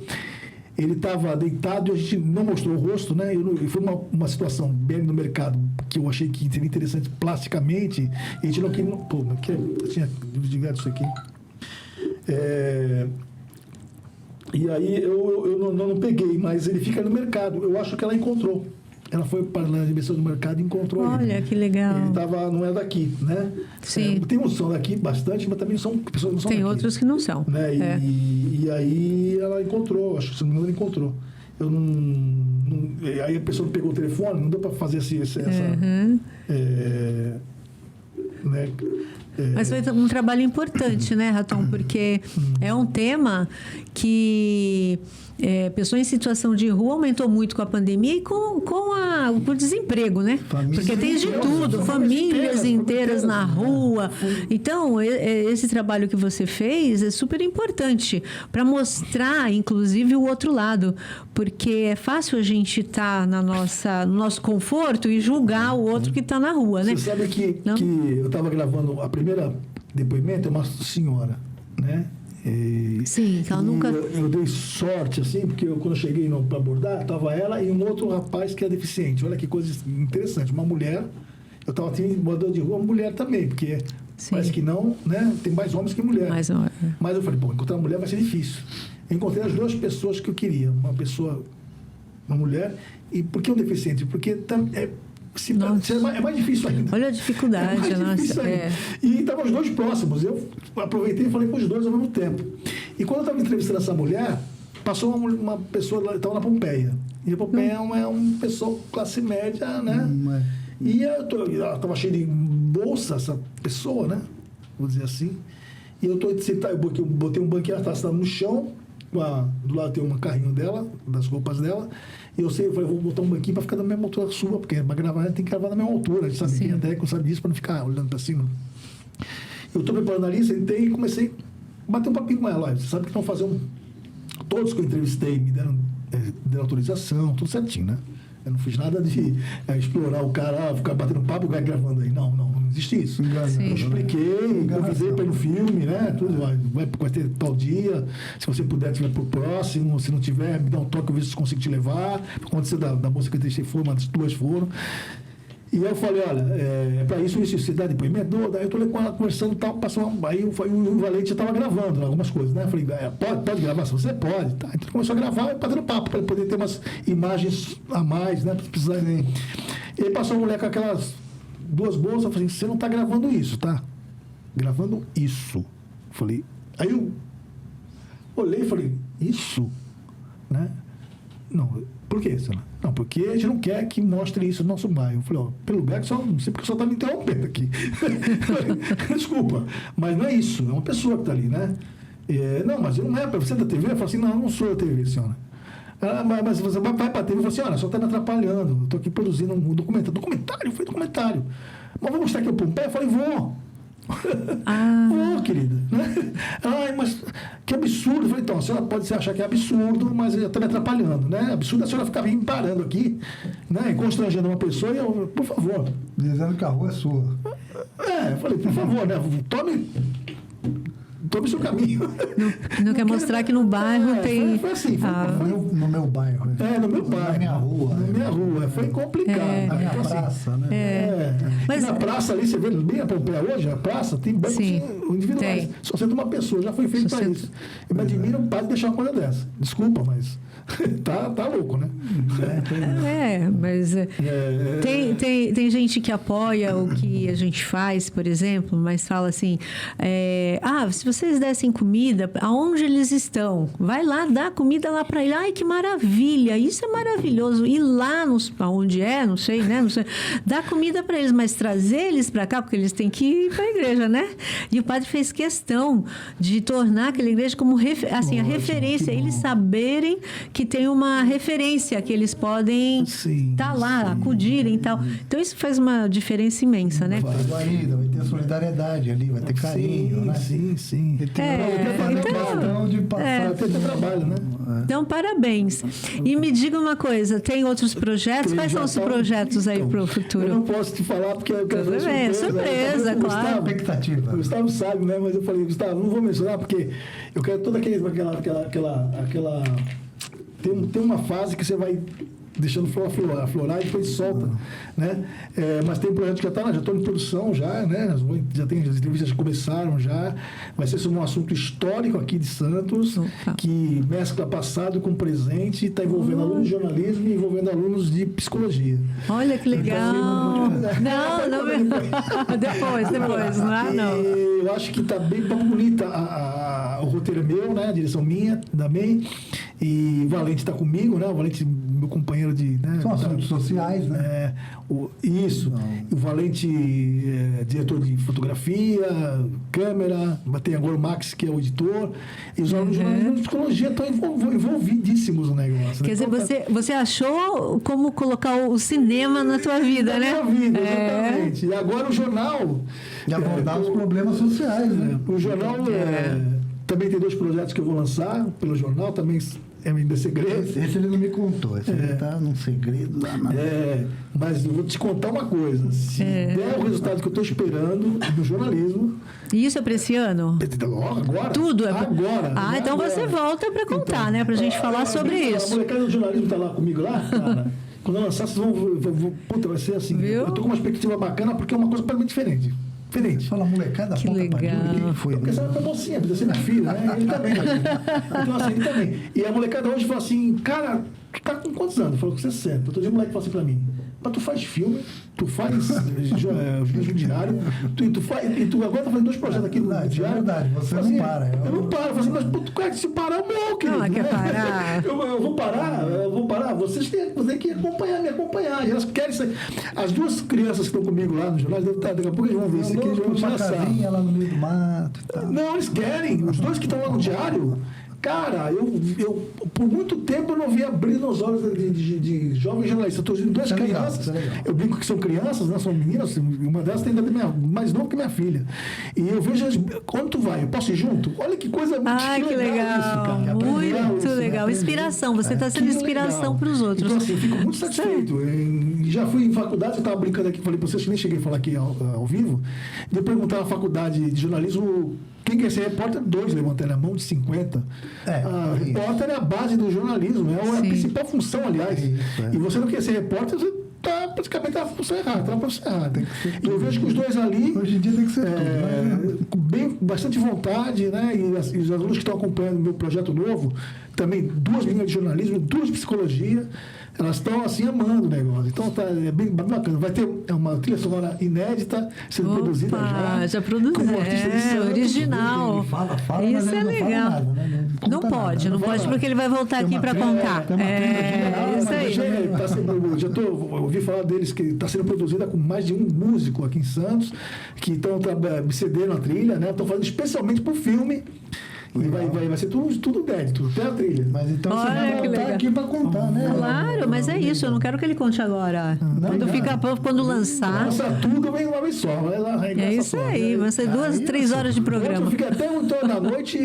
[SPEAKER 3] ele estava deitado e a gente não mostrou o rosto, né? E foi uma situação bem no mercado que eu achei que seria interessante plasticamente. E a gente não queria... Pô, mas eu tinha desligado isso aqui. E aí eu não peguei, mas ele fica no mercado. Eu acho que ela encontrou. Ela foi para a dimensão do mercado e encontrou ele.
[SPEAKER 1] Olha, que legal.
[SPEAKER 3] Ele não é daqui, né?
[SPEAKER 1] Sim.
[SPEAKER 3] Tem uns que são daqui bastante, mas também são pessoas que não são
[SPEAKER 1] Tem
[SPEAKER 3] daqui.
[SPEAKER 1] outros que não são.
[SPEAKER 3] Né? E aí ela encontrou, acho que se não me engano, ela encontrou. Aí a pessoa pegou o telefone, não deu para fazer essa... né?
[SPEAKER 1] Mas foi um trabalho importante, né, Raton? Porque é um tema que pessoas em situação de rua aumentou muito com a pandemia e com o desemprego, né? Porque tem de tudo, famílias inteiras na rua. Então, esse trabalho que você fez é super importante para mostrar, inclusive, o outro lado. Porque é fácil a gente estar no nosso conforto e julgar o outro que está na rua, né?
[SPEAKER 3] Você sabe que eu estava gravando a primeira depoimento, é uma senhora, né?
[SPEAKER 1] Sim, que ela nunca...
[SPEAKER 3] Eu dei sorte, assim, porque quando eu cheguei para abordar, estava ela e um outro rapaz que é deficiente. Olha que coisa interessante. Uma mulher, eu estava morador de rua, uma mulher também, porque parece que não, né? Tem mais homens que mulheres. Mas eu falei, encontrar uma mulher vai ser difícil. Eu encontrei as duas pessoas que eu queria. Uma mulher, e por que um deficiente? Porque é mais difícil ainda.
[SPEAKER 1] Olha a dificuldade,
[SPEAKER 3] E estavam os dois próximos. Eu aproveitei e falei com os dois ao mesmo tempo. E quando eu estava entrevistando essa mulher, passou uma pessoa, estava na Pompeia. E a Pompeia é uma pessoa classe média, né? E ela estava cheia de bolsa, essa pessoa, né? Vou dizer assim. E eu botei um banquinho, ela estava no chão, do lado tem um carrinho dela, das roupas dela. E eu falei, vou botar um banquinho para ficar da mesma altura sua, porque para gravar tem que gravar na mesma altura. A gente sabe, quem é técnico sabe disso, para não ficar olhando para cima. Eu estou preparando a lista, sentei e comecei a bater um papinho com ela. Você sabe que estão fazendo... Todos que eu entrevistei me deram autorização, tudo certinho, né? Eu não fiz nada de explorar o cara, ficar batendo papo e o cara gravando aí. Não existe isso. Eu expliquei, convidei para ir no filme, né? Tudo, vai ter tal dia. Se você puder, tiver pro próximo. Se não tiver, me dá um toque, eu vejo se consigo te levar. Aconteceu da moça que eu deixei foram, mas duas foram. E eu falei, olha, para isso você dá depoimento? Daí eu estou com ela conversando e tal, aí o Valente já estava gravando algumas coisas, né? Eu falei, pode gravar? Se você pode. Tá. Então começou a gravar, batendo papo, para poder ter umas imagens a mais, né? Para precisar nem. E aí passou a mulher com aquelas duas bolsas, eu falei, você não está gravando isso, tá? Gravando isso. Falei, aí eu olhei e falei, isso? Né? Não, por quê, senhora? Não, porque a gente não quer que mostre isso no nosso bairro. Eu falei, pelo bairro, não sei porque o senhor está me interrompendo aqui. Desculpa, mas não é isso, é uma pessoa que está ali, né? Não, mas não é para você da TV? Eu falei assim, não sou da TV, senhora. Mas você vai para a TV e fala assim, olha, só está me atrapalhando, eu estou aqui produzindo um documentário. Documentário? Foi documentário. Mas vou mostrar aqui o Pompeia? Eu falei, vou. Vou, querida. Né? Mas que absurdo. Eu falei, então, a senhora pode achar que é absurdo, mas está me atrapalhando, né? Absurdo é a senhora ficar me parando aqui, né? E constrangendo uma pessoa, e eu, por favor.
[SPEAKER 2] Dizendo que a rua é sua.
[SPEAKER 3] Eu falei, por favor, né? Tome tome seu caminho.
[SPEAKER 1] Não quer mostrar que no bairro tem...
[SPEAKER 3] Foi assim,
[SPEAKER 2] Foi no meu bairro. Né?
[SPEAKER 3] no meu bairro.
[SPEAKER 2] Na minha rua.
[SPEAKER 3] Na minha rua. Foi complicado.
[SPEAKER 2] Na minha
[SPEAKER 3] Então,
[SPEAKER 2] praça, né?
[SPEAKER 1] Mas-
[SPEAKER 3] E na praça ali, você vê bem a Pompeia hoje, a praça tem bancos
[SPEAKER 1] Sim,
[SPEAKER 3] individuais.
[SPEAKER 1] tem.
[SPEAKER 3] Só sendo uma pessoa, já foi feito
[SPEAKER 1] Só
[SPEAKER 3] para
[SPEAKER 1] sendo-
[SPEAKER 3] isso. Eu me admiro o padre deixar uma coisa dessa. Desculpa, mas tá louco, né?
[SPEAKER 1] Mas tem gente que apoia o que a gente faz, por exemplo, mas fala assim, se vocês dessem comida, aonde eles estão? Vai lá, dá comida lá para ele. Ai, que maravilha, isso é maravilhoso. Ir lá, aonde não sei, né? Não sei, dá comida para eles, mas trazer eles para cá, porque eles têm que ir para a igreja, né? E o padre fez questão de tornar aquela igreja como a referência, eles saberem que tem uma referência, que eles podem estar lá, acudirem e tal. Então, isso faz uma diferença imensa, né?
[SPEAKER 2] Vai ter guarida, vai ter solidariedade ali, vai ter carinho, né?
[SPEAKER 3] Sim.
[SPEAKER 2] Vai ter questão de passar
[SPEAKER 3] Vai ter trabalho, né?
[SPEAKER 1] Então, parabéns. E me diga uma coisa, tem outros projetos? Quais são os projetos aí para o futuro?
[SPEAKER 3] Eu não posso te falar porque eu quero
[SPEAKER 1] Tudo bem, surpresa, claro.
[SPEAKER 2] Expectativa.
[SPEAKER 3] O Gustavo sabe, né? Mas eu falei, Gustavo, não vou mencionar porque eu quero toda aquela tem uma fase que você vai deixando florar e depois solta, né? Mas tem um projeto que já estou em produção já, né? As entrevistas já começaram já. Vai ser sobre um assunto histórico aqui de Santos, que mescla passado com presente, está envolvendo alunos de jornalismo e envolvendo alunos de psicologia.
[SPEAKER 1] Olha que legal. Depois, não.
[SPEAKER 3] E eu acho que está bem bonita. O roteiro é meu, né? A direção minha também. E o Valente está comigo, né? O Valente, meu companheiro de... Né?
[SPEAKER 2] São assuntos sociais, né?
[SPEAKER 3] Isso. O Valente é diretor de fotografia, câmera, tem agora o Max, que é o editor. E os alunos de psicologia estão envolvidíssimos no negócio.
[SPEAKER 1] Quer dizer, você achou como colocar o cinema na tua vida, né?
[SPEAKER 3] Na minha vida, exatamente. E agora o jornal...
[SPEAKER 2] E abordar os problemas sociais, né?
[SPEAKER 3] O jornal também tem 2 projetos que eu vou lançar pelo jornal, também é ainda segredo.
[SPEAKER 2] Esse ele não me contou, esse ele está num segredo lá na...
[SPEAKER 3] Mas eu vou te contar uma coisa. Se der o resultado que eu estou esperando no jornalismo...
[SPEAKER 1] E isso é para esse ano?
[SPEAKER 3] Agora?
[SPEAKER 1] Tudo?
[SPEAKER 3] Agora.
[SPEAKER 1] Então
[SPEAKER 3] agora.
[SPEAKER 1] Você volta para contar, né? Para a gente falar sobre isso.
[SPEAKER 3] A molecada do jornalismo está lá comigo lá, cara. Quando eu lançar, vocês vão... Puta, vai ser assim.
[SPEAKER 1] Viu?
[SPEAKER 3] Eu estou com uma expectativa bacana porque é uma coisa completamente diferente.
[SPEAKER 2] Fala, molecada,
[SPEAKER 1] que legal.
[SPEAKER 2] Quem foi?
[SPEAKER 3] Porque essa é mocinha, precisa ser minha filha, né? Ele também. Então, assim, ele também. E a molecada hoje falou assim, cara, tu tá com quantos anos? Falou com 60. Outro dia o moleque falou assim pra mim, mas tu faz filme, tu faz jornalismo diário, tu agora tá fazendo 2 projetos aqui no diário.
[SPEAKER 2] É verdade, você
[SPEAKER 3] assim,
[SPEAKER 2] não para.
[SPEAKER 3] Eu não paro. Eu falo assim, mas pô, cara, se parar, eu morro, querido.
[SPEAKER 1] Não, quer parar?
[SPEAKER 3] Eu vou parar. Vocês têm que me acompanhar. E elas querem sair. As 2 crianças que estão comigo lá no jornal, daqui a pouco eles vão ver isso aqui, eles vão
[SPEAKER 2] uma casinha lá no meio do mato e tal.
[SPEAKER 3] Não, eles querem. Os 2 que estão lá no diário, cara, eu por muito tempo eu não vi abrir nos olhos de jovens jornalistas. Eu estou vendo 2 crianças. Eu brinco que são crianças, né? São meninas. Uma delas tem mais nova que minha filha. E eu vejo, quando tu vai, eu posso ir junto? Olha que coisa
[SPEAKER 1] que legal.
[SPEAKER 3] Isso, cara.
[SPEAKER 1] Muito legal. Inspiração. Você está sendo inspiração para os outros.
[SPEAKER 3] Então, assim, eu fico muito satisfeito. Já fui em faculdade, eu estava brincando aqui, falei para vocês que nem cheguei a falar aqui ao vivo, de perguntar na faculdade de jornalismo quem quer ser repórter, 2 levantaram a mão de 50. Repórter é a base do jornalismo, é a principal função, aliás. E você não quer ser repórter, você está praticamente na função errada, está na função errada. E eu vejo que os 2 ali,
[SPEAKER 2] hoje em dia tem que ser
[SPEAKER 3] com bastante vontade, né? E os alunos que estão acompanhando o meu projeto novo, também 2 meninas de jornalismo, 2 de psicologia, elas estão assim amando o negócio. Então é bem bacana. Vai ter uma trilha sonora inédita sendo produzida
[SPEAKER 1] já produziu. Original.
[SPEAKER 2] Fala,
[SPEAKER 1] isso
[SPEAKER 2] mas
[SPEAKER 1] é legal.
[SPEAKER 2] Nada, né?
[SPEAKER 1] Não pode porque ele vai voltar aqui para contar. Isso aí.
[SPEAKER 3] Eu ouvi falar deles que está sendo produzida com mais de 1 músico aqui em Santos, que estão cedendo a trilha, né? Estão fazendo especialmente para o filme. E vai ser tudo inédito, até a trilha.
[SPEAKER 2] Mas então você vai voltar aqui para contar, né?
[SPEAKER 1] Claro, mas é isso. Eu não quero que ele conte agora. Quando lançar...
[SPEAKER 3] Lança tudo, vem uma vez só. Vai lá,
[SPEAKER 1] é isso aí. Vai ser 2, 3 horas de programa.
[SPEAKER 3] Eu fiquei até 1h da noite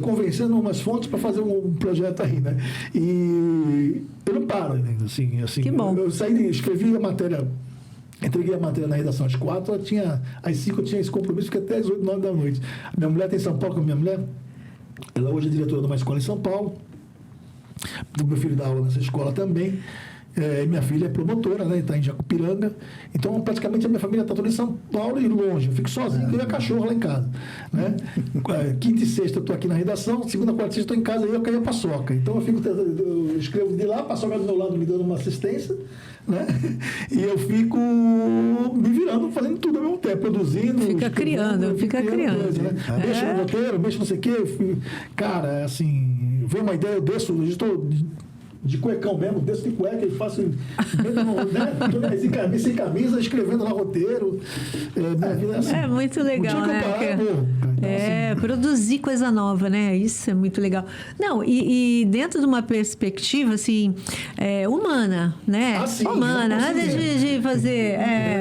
[SPEAKER 3] convencendo umas fontes para fazer um projeto aí, né? E eu não paro, né? Assim,
[SPEAKER 1] que bom.
[SPEAKER 3] Eu escrevi a matéria Entreguei a matéria na redação às 4, às 5 eu tinha esse compromisso, fiquei até às 8, 9 da noite. A minha mulher tem em São Paulo, com a minha mulher, ela hoje é diretora de uma escola em São Paulo, do meu filho dá aula nessa escola também. Minha filha é promotora, né? Está em Jacupiranga. Então, praticamente, a minha família está toda em São Paulo e longe. Eu fico sozinho com a minha cachorra lá em casa. Né? Quinta e sexta eu estou aqui na redação, segunda, quarta e sexta eu estou em casa e eu caio a paçoca. Então, eu escrevo de lá, a paçoca do meu lado me dando uma assistência, né? E eu fico me virando, fazendo tudo ao mesmo tempo, produzindo.
[SPEAKER 1] Fica criando.
[SPEAKER 3] Coisa, né? Mexo no roteiro, mexo não sei o quê. Cara, assim, vem uma ideia, eu desço, eu estou de cuecão mesmo, desço de cueca e faço, né? Sem camisa, escrevendo lá roteiro. Minha vida é assim.
[SPEAKER 1] É muito legal, né? Então, produzir coisa nova, né? Isso é muito legal. Não, e dentro de uma perspectiva, assim, humana, né? Humana, nada de fazer,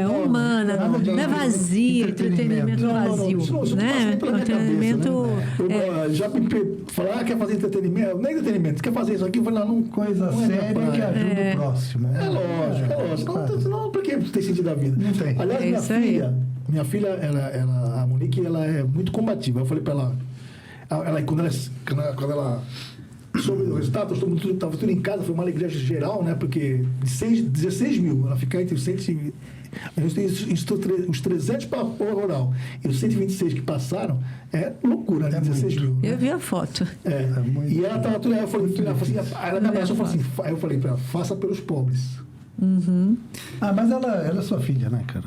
[SPEAKER 1] humana, não é vazia, entretenimento vazio, né? Entretenimento...
[SPEAKER 3] Já me falar, quer fazer entretenimento? Não é entretenimento, quer fazer isso aqui? Eu falei, não.
[SPEAKER 2] Coisa séria que ajuda o próximo.
[SPEAKER 3] É lógico. Não, por que tem sentido a vida?
[SPEAKER 2] Não tem.
[SPEAKER 3] Aliás, minha filha, a Monique, ela é muito combativa. Eu falei para ela, quando ela soube o resultado, estava tudo em casa, foi uma alegria geral, né? Porque 16 mil, ela fica entre os 100. A gente tem os 300 para o rural e os 126 que passaram, é loucura, né? 16 mil.
[SPEAKER 1] Eu vi a foto.
[SPEAKER 3] E ela estava tudo. Ela me abraçou e falou assim: aí eu falei para ela, faça pelos pobres.
[SPEAKER 1] Uhum.
[SPEAKER 2] Mas ela é sua filha, né, cara?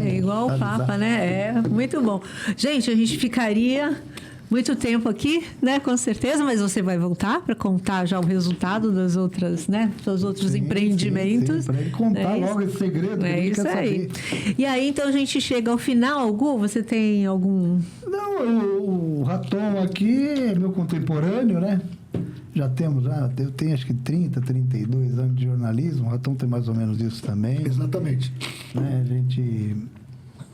[SPEAKER 1] Igual o Papa, né? Muito bom. Gente, a gente ficaria muito tempo aqui, né? Com certeza, mas você vai voltar para contar já o resultado das outras, né? Dos outros empreendimentos.
[SPEAKER 2] Para ele contar logo esse segredo.
[SPEAKER 1] É isso aí. E aí, então, a gente chega ao final. Gu, você tem algum...
[SPEAKER 2] Não, o Raton aqui é meu contemporâneo, né? Eu tenho acho que 30, 32 anos de jornalismo. O Raton tem mais ou menos isso também.
[SPEAKER 3] Exatamente.
[SPEAKER 2] Né? A gente...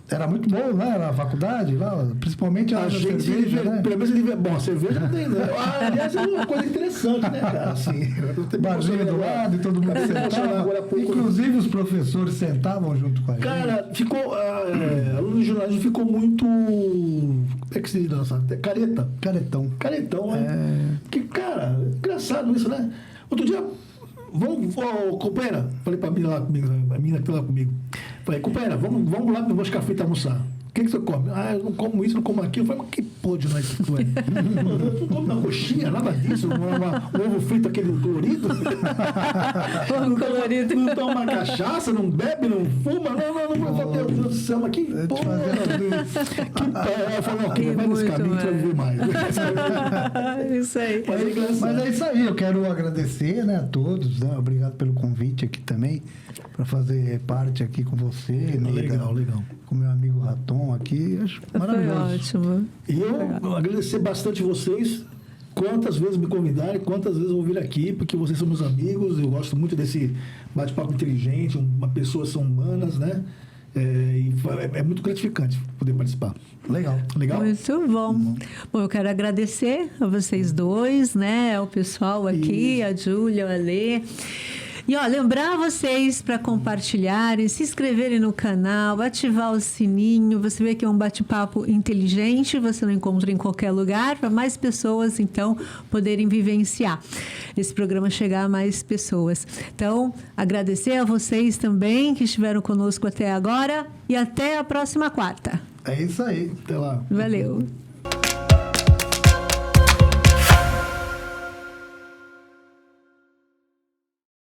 [SPEAKER 2] Era muito bom, né? Na faculdade, lá, principalmente a cerveja, né?
[SPEAKER 3] Pelo menos ele... Bom, a cerveja não tem, né? Aliás, é uma coisa interessante, né, cara? Assim,
[SPEAKER 2] barzinho do lado e todo mundo sentava. Inclusive, os professores sentavam junto com a gente.
[SPEAKER 3] Cara, ficou... aluno de jornalismo ficou muito... Como é que se diz? Caretão. Caretão, né? Que, cara, engraçado isso, né? Outro dia... Vamos, companheira, falei pra menina lá comigo, a menina que tá lá comigo. Falei, companheira, vamos lá pro Bosca Frita almoçar. O que você come? Eu não como isso, não como aquilo. Eu falei, mas que porra de nós tu é? Não come uma coxinha, nada disso, um ovo frito aquele colorido. Não toma uma cachaça, não bebe, não fuma. Não, meu Deus do céu, mas que porra. Eu falei, ok, vai nesse caminho que vai viver mais.
[SPEAKER 1] Isso aí.
[SPEAKER 2] Mas é isso aí, eu quero agradecer, né, a todos, né? Obrigado pelo convite aqui também, para fazer parte aqui com você.
[SPEAKER 3] Legal.
[SPEAKER 2] Com meu amigo Raton aqui, acho maravilhoso.
[SPEAKER 1] Foi ótimo.
[SPEAKER 3] E eu agradecer bastante vocês, quantas vezes me convidarem, quantas vezes eu vou vir aqui, porque vocês são meus amigos, eu gosto muito desse bate-papo inteligente, uma pessoa são humanas, né? E é muito gratificante poder participar.
[SPEAKER 2] Legal.
[SPEAKER 1] Muito bom. Bom, eu quero agradecer a vocês dois, né? Ao pessoal aqui, a Júlia, o Alê. E, lembrar vocês para compartilharem, se inscreverem no canal, ativar o sininho. Você vê que é um bate-papo inteligente, você não encontra em qualquer lugar, para mais pessoas, então, poderem vivenciar esse programa, chegar a mais pessoas. Então, agradecer a vocês também que estiveram conosco até agora e até a próxima quarta.
[SPEAKER 2] É isso aí.
[SPEAKER 3] Até lá.
[SPEAKER 1] Valeu.